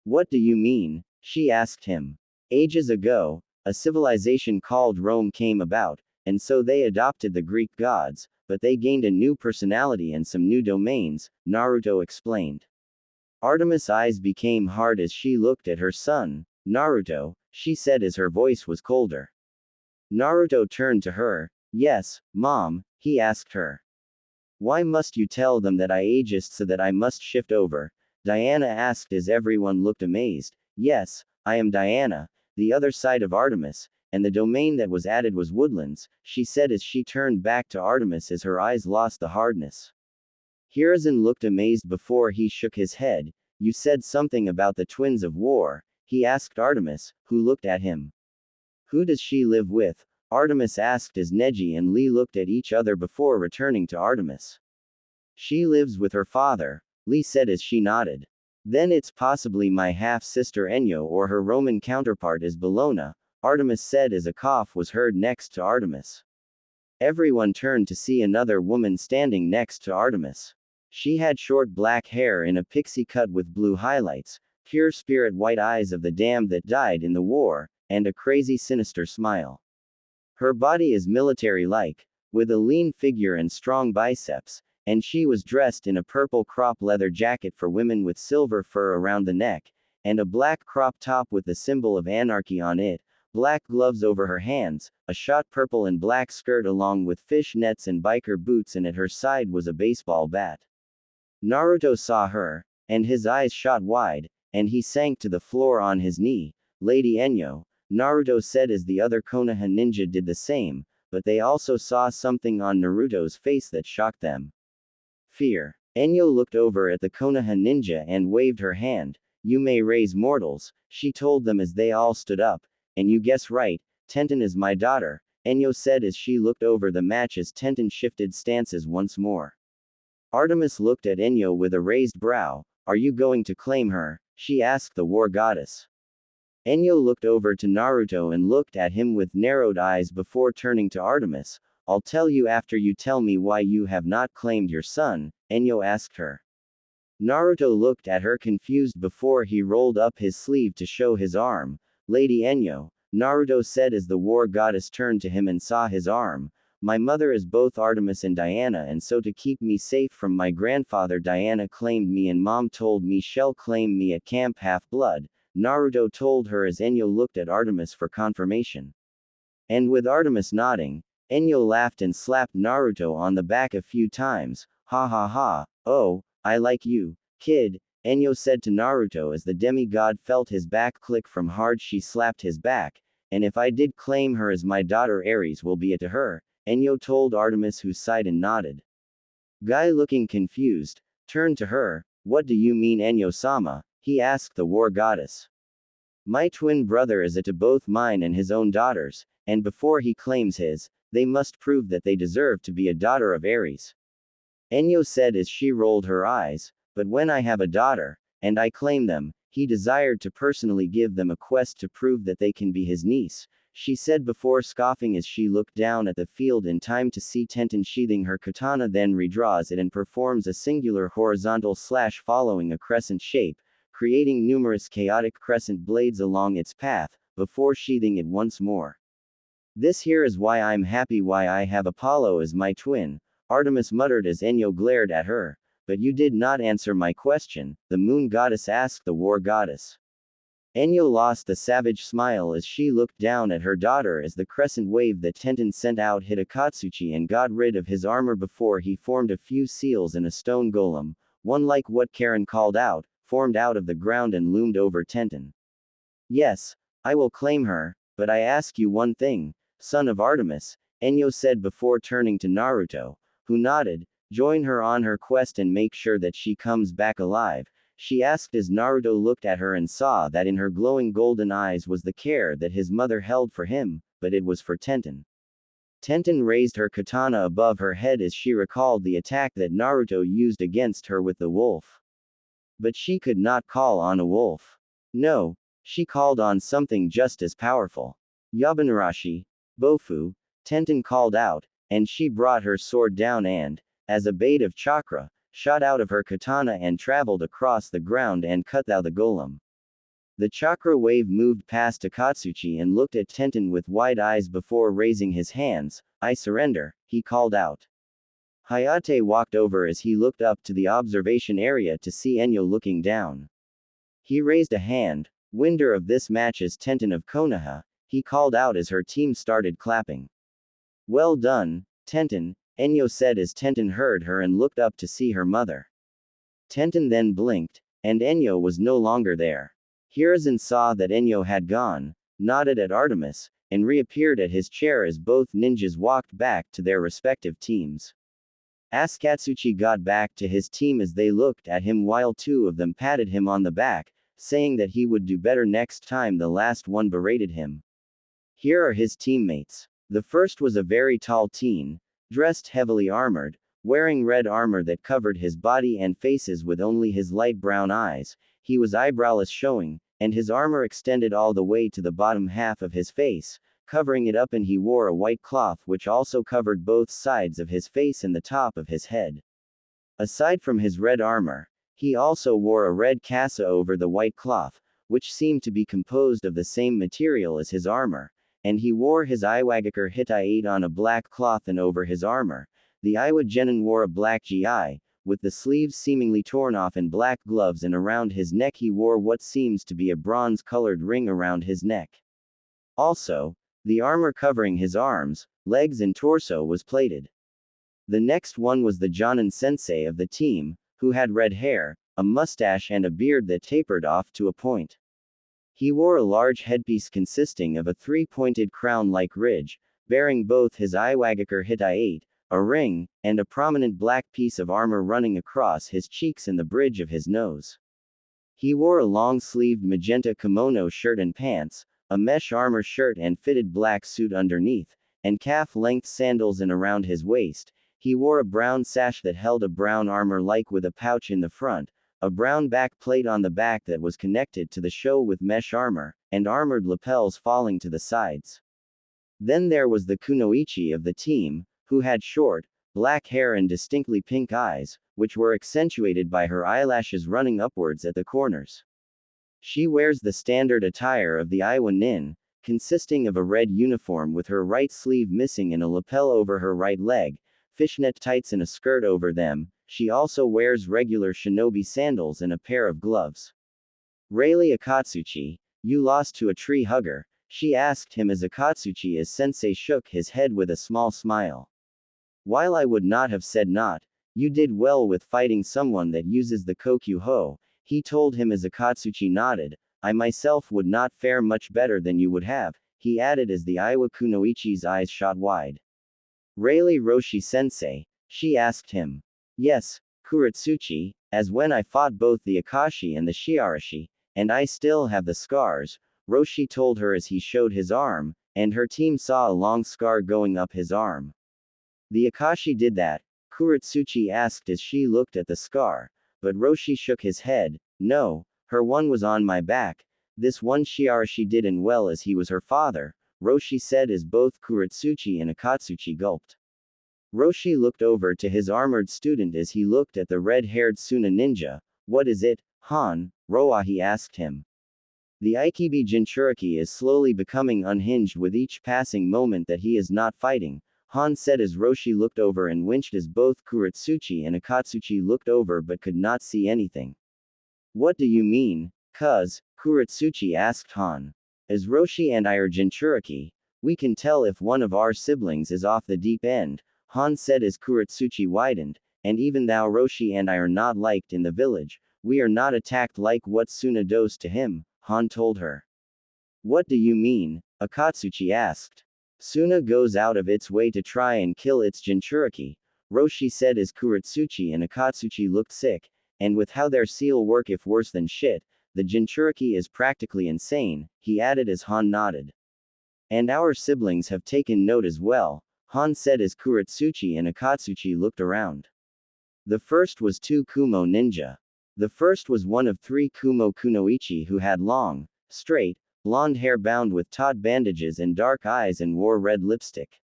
What do you mean? She asked him. Ages ago, a civilization called Rome came about, and so they adopted the Greek gods, but they gained a new personality and some new domains, Naruto explained. Artemis' eyes became hard as she looked at her son. Naruto, she said as her voice was colder. Naruto turned to her. Yes, Mom, he asked her. Why must you tell them that I ageist so that I must shift over? Diana asked as everyone looked amazed. Yes, I am Diana, the other side of Artemis, and the domain that was added was woodlands, she said as she turned back to Artemis as her eyes lost the hardness. Hiruzen looked amazed before he shook his head. You said something about the twins of war, he asked Artemis, who looked at him. Who does she live with? Artemis asked as Neji and Lee looked at each other before returning to Artemis. She lives with her father, Lee said as she nodded. Then it's possibly my half-sister Enyo or her Roman counterpart is Bellona, Artemis said as a cough was heard next to Artemis. Everyone turned to see another woman standing next to Artemis. She had short black hair in a pixie cut with blue highlights, pure spirit white eyes of the damned that died in the war, and a crazy sinister smile. Her body is military-like, with a lean figure and strong biceps, and she was dressed in a purple crop leather jacket for women with silver fur around the neck, and a black crop top with the symbol of anarchy on it, black gloves over her hands, a shot purple and black skirt along with fish nets and biker boots, and at her side was a baseball bat. Naruto saw her, and his eyes shot wide, and he sank to the floor on his knee. Lady Enyo, Naruto said as the other Konoha ninja did the same, but they also saw something on Naruto's face that shocked them. Fear. Enyo looked over at the Konoha ninja and waved her hand. You may raise mortals, she told them as they all stood up, and you guess right, Tenten is my daughter, Enyo said as she looked over the match as Tenten shifted stances once more. Artemis looked at Enyo with a raised brow. Are you going to claim her? She asked the war goddess. Enyo looked over to Naruto and looked at him with narrowed eyes before turning to Artemis. I'll tell you after you tell me why you have not claimed your son, Enyo asked her. Naruto looked at her confused before he rolled up his sleeve to show his arm. Lady Enyo, Naruto said as the war goddess turned to him and saw his arm. My mother is both Artemis and Diana, and so to keep me safe from my grandfather Diana claimed me and mom told me she'll claim me at Camp Half-Blood, Naruto told her as Enyo looked at Artemis for confirmation. And with Artemis nodding, Enyo laughed and slapped Naruto on the back a few times. Ha ha ha, oh, I like you, kid, Enyo said to Naruto as the demigod felt his back click from hard she slapped his back, and if I did claim her as my daughter Ares will be it to her, Enyo told Artemis who sighed and nodded. Guy looking confused, turned to her. What do you mean Enyo-sama? He asked the war goddess. My twin brother is it to both mine and his own daughters, and before he claims his, they must prove that they deserve to be a daughter of Ares. Enyo said as she rolled her eyes, but when I have a daughter, and I claim them, he desired to personally give them a quest to prove that they can be his niece, she said before scoffing as she looked down at the field in time to see Tenten sheathing her katana, then redraws it and performs a singular horizontal slash following a crescent shape, creating numerous chaotic crescent blades along its path, before sheathing it once more. This here is why I'm happy why I have Apollo as my twin, Artemis muttered as Enyo glared at her. But you did not answer my question, the moon goddess asked the war goddess. Enyo lost the savage smile as she looked down at her daughter as the crescent wave that Tenten sent out hit Akatsuchi and got rid of his armor before he formed a few seals and a stone golem, one like what Karen called out, formed out of the ground and loomed over Tenten. Yes, I will claim her, but I ask you one thing, son of Artemis, Enyo said before turning to Naruto, who nodded. Join her on her quest and make sure that she comes back alive, she asked as Naruto looked at her and saw that in her glowing golden eyes was the care that his mother held for him, but it was for Tenten. Tenten raised her katana above her head as she recalled the attack that Naruto used against her with the wolf. But she could not call on a wolf. No, she called on something just as powerful. Yabanarashi, Bofu, Tenten called out, and she brought her sword down and, as a bait of chakra, shot out of her katana and traveled across the ground and cut through the golem. The chakra wave moved past Akatsuchi and looked at Tenten with wide eyes before raising his hands. I surrender, he called out. Hayate walked over as he looked up to the observation area to see Enyo looking down. He raised a hand. Winner of this match is Tenten of Konoha, he called out as her team started clapping. Well done, Tenten, Enyo said as Tenten heard her and looked up to see her mother. Tenten then blinked, and Enyo was no longer there. Hiruzen saw that Enyo had gone, nodded at Artemis, and reappeared at his chair as both ninjas walked back to their respective teams. Akatsuchi got back to his team as they looked at him while two of them patted him on the back, saying that he would do better next time. The last one berated him. Here are his teammates. The first was a very tall teen, dressed heavily armored, wearing red armor that covered his body and faces with only his light brown eyes. He was eyebrowless showing, and his armor extended all the way to the bottom half of his face, covering it up, and he wore a white cloth which also covered both sides of his face and the top of his head. Aside from his red armor, he also wore a red kasa over the white cloth, which seemed to be composed of the same material as his armor, and he wore his Iwagakure Hitai on a black cloth and over his armor. The Iwa Genin wore a black gi, with the sleeves seemingly torn off, and black gloves, and around his neck he wore what seems to be a bronze-colored ring around his neck. Also, the armor covering his arms, legs and torso was plated. The next one was the Jonin sensei of the team, who had red hair, a mustache and a beard that tapered off to a point. He wore a large headpiece consisting of a three-pointed crown-like ridge, bearing both his Iwagakure Hitai, a ring, and a prominent black piece of armor running across his cheeks and the bridge of his nose. He wore a long-sleeved magenta kimono shirt and pants, a mesh armor shirt and fitted black suit underneath, and calf-length sandals, and around his waist, he wore a brown sash that held a brown armor-like with a pouch in the front, a brown back plate on the back that was connected to the show with mesh armor, and armored lapels falling to the sides. Then there was the kunoichi of the team, who had short, black hair and distinctly pink eyes, which were accentuated by her eyelashes running upwards at the corners. She wears the standard attire of the Iwa Nin, consisting of a red uniform with her right sleeve missing and a lapel over her right leg, fishnet tights and a skirt over them. She also wears regular shinobi sandals and a pair of gloves. Rayleigh Akatsuchi, you lost to a tree hugger, she asked him as Akatsuchi as sensei shook his head with a small smile. While I would not have said not, you did well with fighting someone that uses the Kokyu Ho, he told him as Akatsuchi nodded. I myself would not fare much better than you would have, he added as the Iwa kunoichi's eyes shot wide. Rayleigh Roshi sensei, she asked him. Yes, Kuretsuchi, as when I fought both the Akashi and the Shiarashi, and I still have the scars, Roshi told her as he showed his arm, and her team saw a long scar going up his arm. The Akashi did that, Kuretsuchi asked as she looked at the scar, but Roshi shook his head. No, her one was on my back, this one Shiarashi did, and well as he was her father, Roshi said as both Kuretsuchi and Akatsuchi gulped. Roshi looked over to his armored student as he looked at the red-haired Suna ninja. What is it, Han? Roahi asked him. The Ikibi Jinchuriki is slowly becoming unhinged with each passing moment that he is not fighting, Han said as Roshi looked over and winced as both Kuretsuchi and Akatsuchi looked over but could not see anything. What do you mean, cuz? Kuretsuchi asked Han. As Roshi and I are Jinchuriki, we can tell if one of our siblings is off the deep end, Han said as Kuretsuchi widened, and even though Roshi and I are not liked in the village, we are not attacked like what Suna does to him, Han told her. What do you mean? Akatsuchi asked. Suna goes out of its way to try and kill its Jinchuriki, Roshi said as Kuretsuchi and Akatsuchi looked sick, and with how their seal work if worse than shit, the Jinchuriki is practically insane, he added as Han nodded. And our siblings have taken note as well, Han said as Kuretsuchi and Akatsuchi looked around. The first was two Kumo ninja. The first was one of 3 Kumo kunoichi who had long, straight, blonde hair bound with taut bandages and dark eyes and wore red lipstick.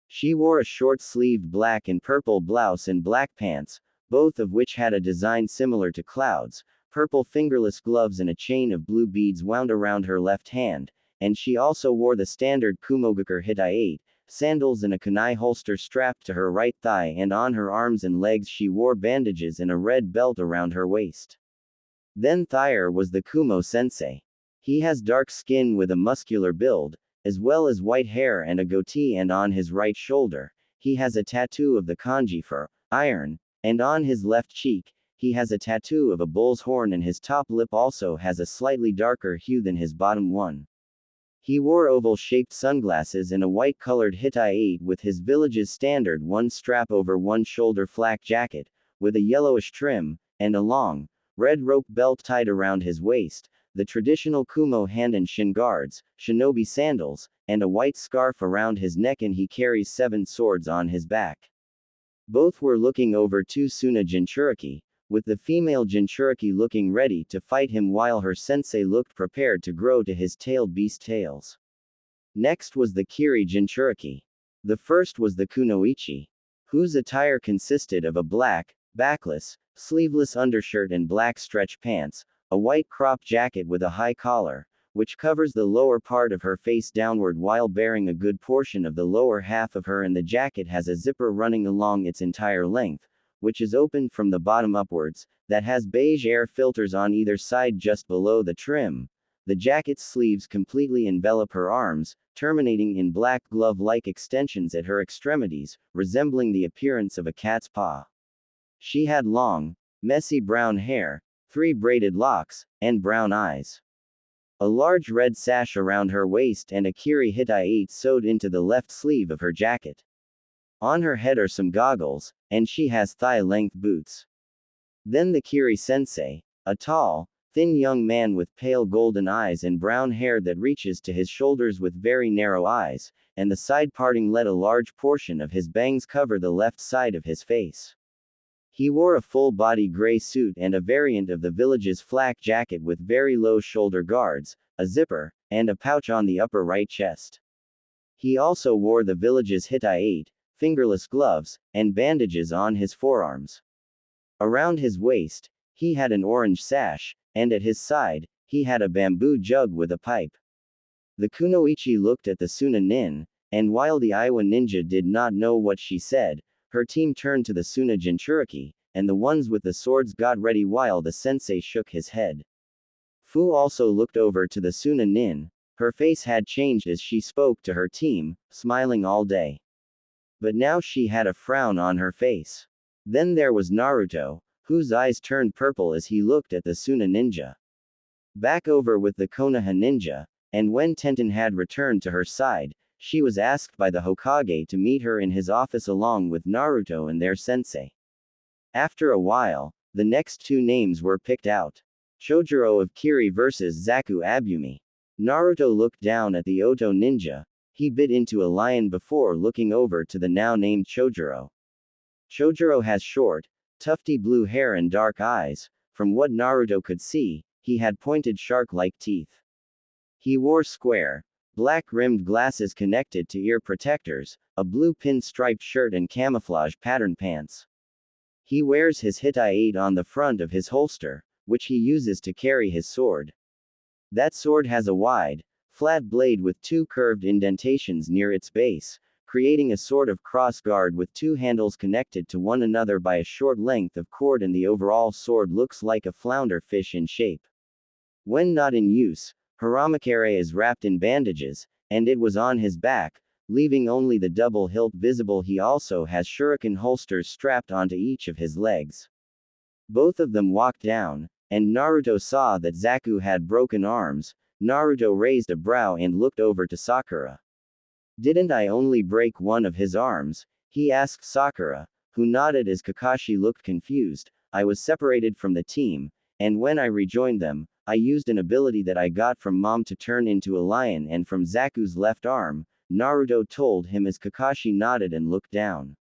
She wore a short-sleeved black and purple blouse and black pants, both of which had a design similar to clouds, purple fingerless gloves and a chain of blue beads wound around her left hand, and she also wore the standard Kumogakure Hitai-8, sandals and a kunai holster strapped to her right thigh, and on her arms and legs she wore bandages and a red belt around her waist. Then there was the Kumo sensei. He has dark skin with a muscular build, as well as white hair and a goatee, and on his right shoulder, he has a tattoo of the kanji for iron, and on his left cheek, he has a tattoo of a bull's horn, and his top lip also has a slightly darker hue than his bottom one. He wore oval-shaped sunglasses and a white-colored Hitai-8 with his village's standard one strap over one shoulder flak jacket, with a yellowish trim, and a long, red rope belt tied around his waist, the traditional Kumo hand and shin guards, shinobi sandals, and a white scarf around his neck, and he carries 7 swords on his back. Both were looking over 2 Suna Jinchuriki, with the female Jinchuriki looking ready to fight him while her sensei looked prepared to grow to his tailed beast tails. Next was the Kiri Jinchuriki. The first was the Kunoichi, whose attire consisted of a black, backless, sleeveless undershirt and black stretch pants, a white crop jacket with a high collar, which covers the lower part of her face downward while bearing a good portion of the lower half of her, and the jacket has a zipper running along its entire length, which is opened from the bottom upwards, that has beige air filters on either side just below the trim. The jacket's sleeves completely envelop her arms, terminating in black glove-like extensions at her extremities, resembling the appearance of a cat's paw. She had long, messy brown hair, 3 braided locks, and brown eyes. A large red sash around her waist and a Kiri Hitai-8 sewed into the left sleeve of her jacket. On her head are some goggles, and she has thigh-length boots. Then the Kiri sensei, a tall, thin young man with pale golden eyes and brown hair that reaches to his shoulders with very narrow eyes, and the side parting let a large portion of his bangs cover the left side of his face. He wore a full-body gray suit and a variant of the village's flak jacket with very low shoulder guards, a zipper, and a pouch on the upper right chest. He also wore the village's Hitai-8, fingerless gloves, and bandages on his forearms. Around his waist, he had an orange sash, and at his side, he had a bamboo jug with a pipe. The Kunoichi looked at the Suna Nin, and while the Iwa ninja did not know what she said, her team turned to the Suna Jinchuriki, and the ones with the swords got ready while the sensei shook his head. Fu also looked over to the Suna Nin. Her face had changed as she spoke to her team, smiling all day. But now she had a frown on her face. Then there was Naruto, whose eyes turned purple as he looked at the Suna ninja. Back over with the Konoha ninja, and when Tenten had returned to her side, she was asked by the Hokage to meet her in his office along with Naruto and their sensei. After a while, the next 2 names were picked out. Chojuro of Kiri versus Zaku Abumi. Naruto looked down at the Oto ninja. He bit into a lion before looking over to the now named Chojuro. Chojuro has short, tufty blue hair and dark eyes. From what Naruto could see, he had pointed shark-like teeth. He wore square, black-rimmed glasses connected to ear protectors, a blue pin-striped shirt and camouflage pattern pants. He wears his Hitai-8 on the front of his holster, which he uses to carry his sword. That sword has a wide, flat blade with 2 curved indentations near its base, creating a sort of cross guard with 2 handles connected to one another by a short length of cord, and the overall sword looks like a flounder fish in shape. When not in use, Haramakare is wrapped in bandages, and it was on his back, leaving only the double hilt visible. He also has shuriken holsters strapped onto each of his legs. Both of them walked down, and Naruto saw that Zaku had broken arms. Naruto raised a brow and looked over to Sakura. "Didn't I only break one of his arms?" he asked Sakura, who nodded as Kakashi looked confused. I was separated from the team, and when I rejoined them, I used an ability that I got from Mom to turn into a lion and from Zaku's left arm, Naruto told him as Kakashi nodded and looked down.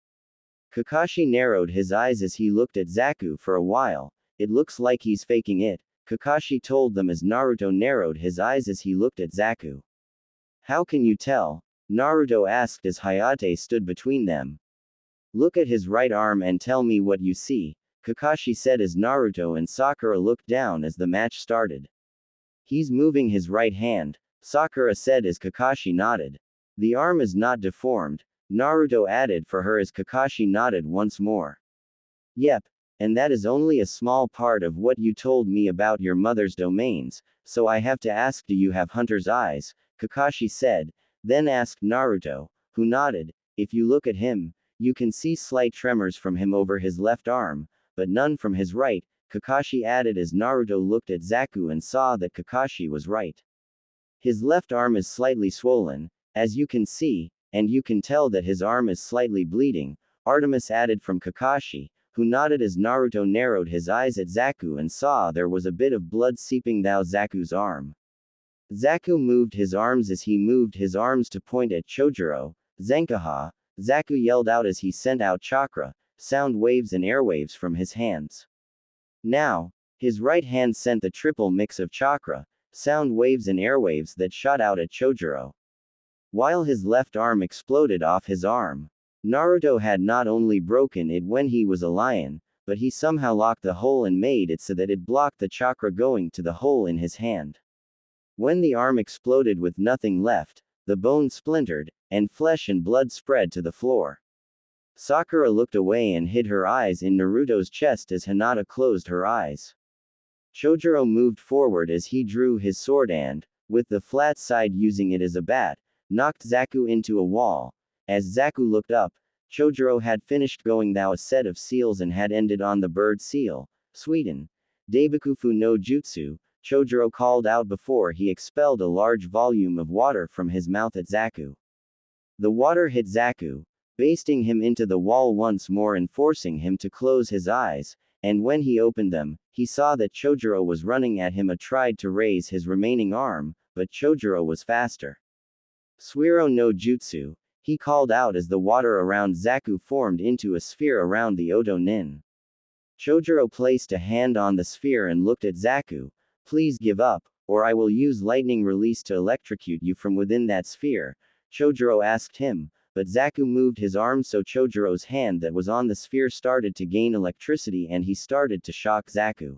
Kakashi narrowed his eyes as he looked at Zaku for a while. It looks like he's faking it, Kakashi told them as Naruto narrowed his eyes as he looked at Zaku. How can you tell? Naruto asked as Hayate stood between them. Look at his right arm and tell me what you see, Kakashi said as Naruto and Sakura looked down as the match started. He's moving his right hand, Sakura said as Kakashi nodded. The arm is not deformed, Naruto added for her as Kakashi nodded once more. Yep, and that is only a small part of what you told me about your mother's domains, so I have to ask, do you have hunter's eyes? Kakashi said, then asked Naruto, who nodded. If you look at him, you can see slight tremors from him over his left arm, but none from his right, Kakashi added as Naruto looked at Zaku and saw that Kakashi was right. His left arm is slightly swollen, as you can see, and you can tell that his arm is slightly bleeding, Artemis added from Kakashi, who nodded as Naruto narrowed his eyes at Zaku and saw there was a bit of blood seeping down Zaku's arm. Zaku moved his arms as he moved his arms to point at Chojuro, Zenkaha, Zaku yelled out as he sent out chakra, sound waves and airwaves from his hands. Now, his right hand sent the triple mix of chakra, sound waves and airwaves that shot out at Chojuro. While his left arm exploded off his arm. Naruto had not only broken it when he was a lion, but he somehow locked the hole and made it so that it blocked the chakra going to the hole in his hand. When the arm exploded with nothing left, the bone splintered, and flesh and blood spread to the floor. Sakura looked away and hid her eyes in Naruto's chest as Hinata closed her eyes. Chojuro moved forward as he drew his sword and, with the flat side using it as a bat, knocked Zaku into a wall. As Zaku looked up, Chojuro had finished going through a set of seals and had ended on the bird seal, Sweden. Daibakufu no Jutsu, Chojuro called out before he expelled a large volume of water from his mouth at Zaku. The water hit Zaku, basting him into the wall once more and forcing him to close his eyes, and when he opened them, he saw that Chojuro was running at him. Tried to raise his remaining arm, but Chojuro was faster. Suiro no Jutsu, he called out as the water around Zaku formed into a sphere around the Oto Nin. Chojuro placed a hand on the sphere and looked at Zaku. Please give up, or I will use lightning release to electrocute you from within that sphere, Chojuro asked him, but Zaku moved his arm so Chojuro's hand that was on the sphere started to gain electricity and he started to shock Zaku.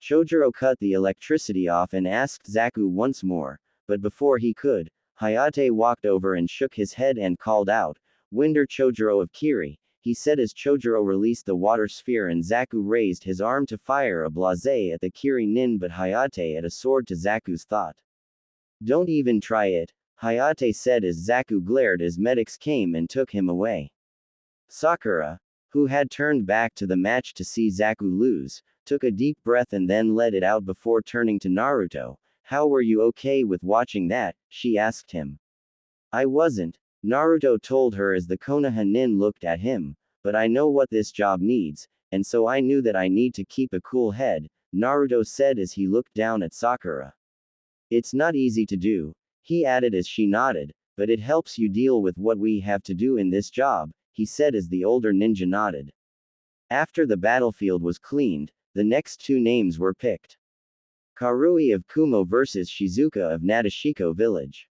Chojuro cut the electricity off and asked Zaku once more, but before he could, Hayate walked over and shook his head and called out, Winder Chojuro of Kiri, he said as Chojuro released the water sphere and Zaku raised his arm to fire a blase at the Kiri Nin but Hayate at a sword to Zaku's thought. Don't even try it, Hayate said as Zaku glared as medics came and took him away. Sakura, who had turned back to the match to see Zaku lose, took a deep breath and then let it out before turning to Naruto. How were you okay with watching that? She asked him. I wasn't, Naruto told her as the Konoha Nin looked at him, but I know what this job needs, and so I knew that I need to keep a cool head, Naruto said as he looked down at Sakura. It's not easy to do, he added as she nodded, but it helps you deal with what we have to do in this job, he said as the older ninja nodded. After the battlefield was cleaned, the next two names were picked. Karui of Kumo versus Shizuka of Nadeshiko village.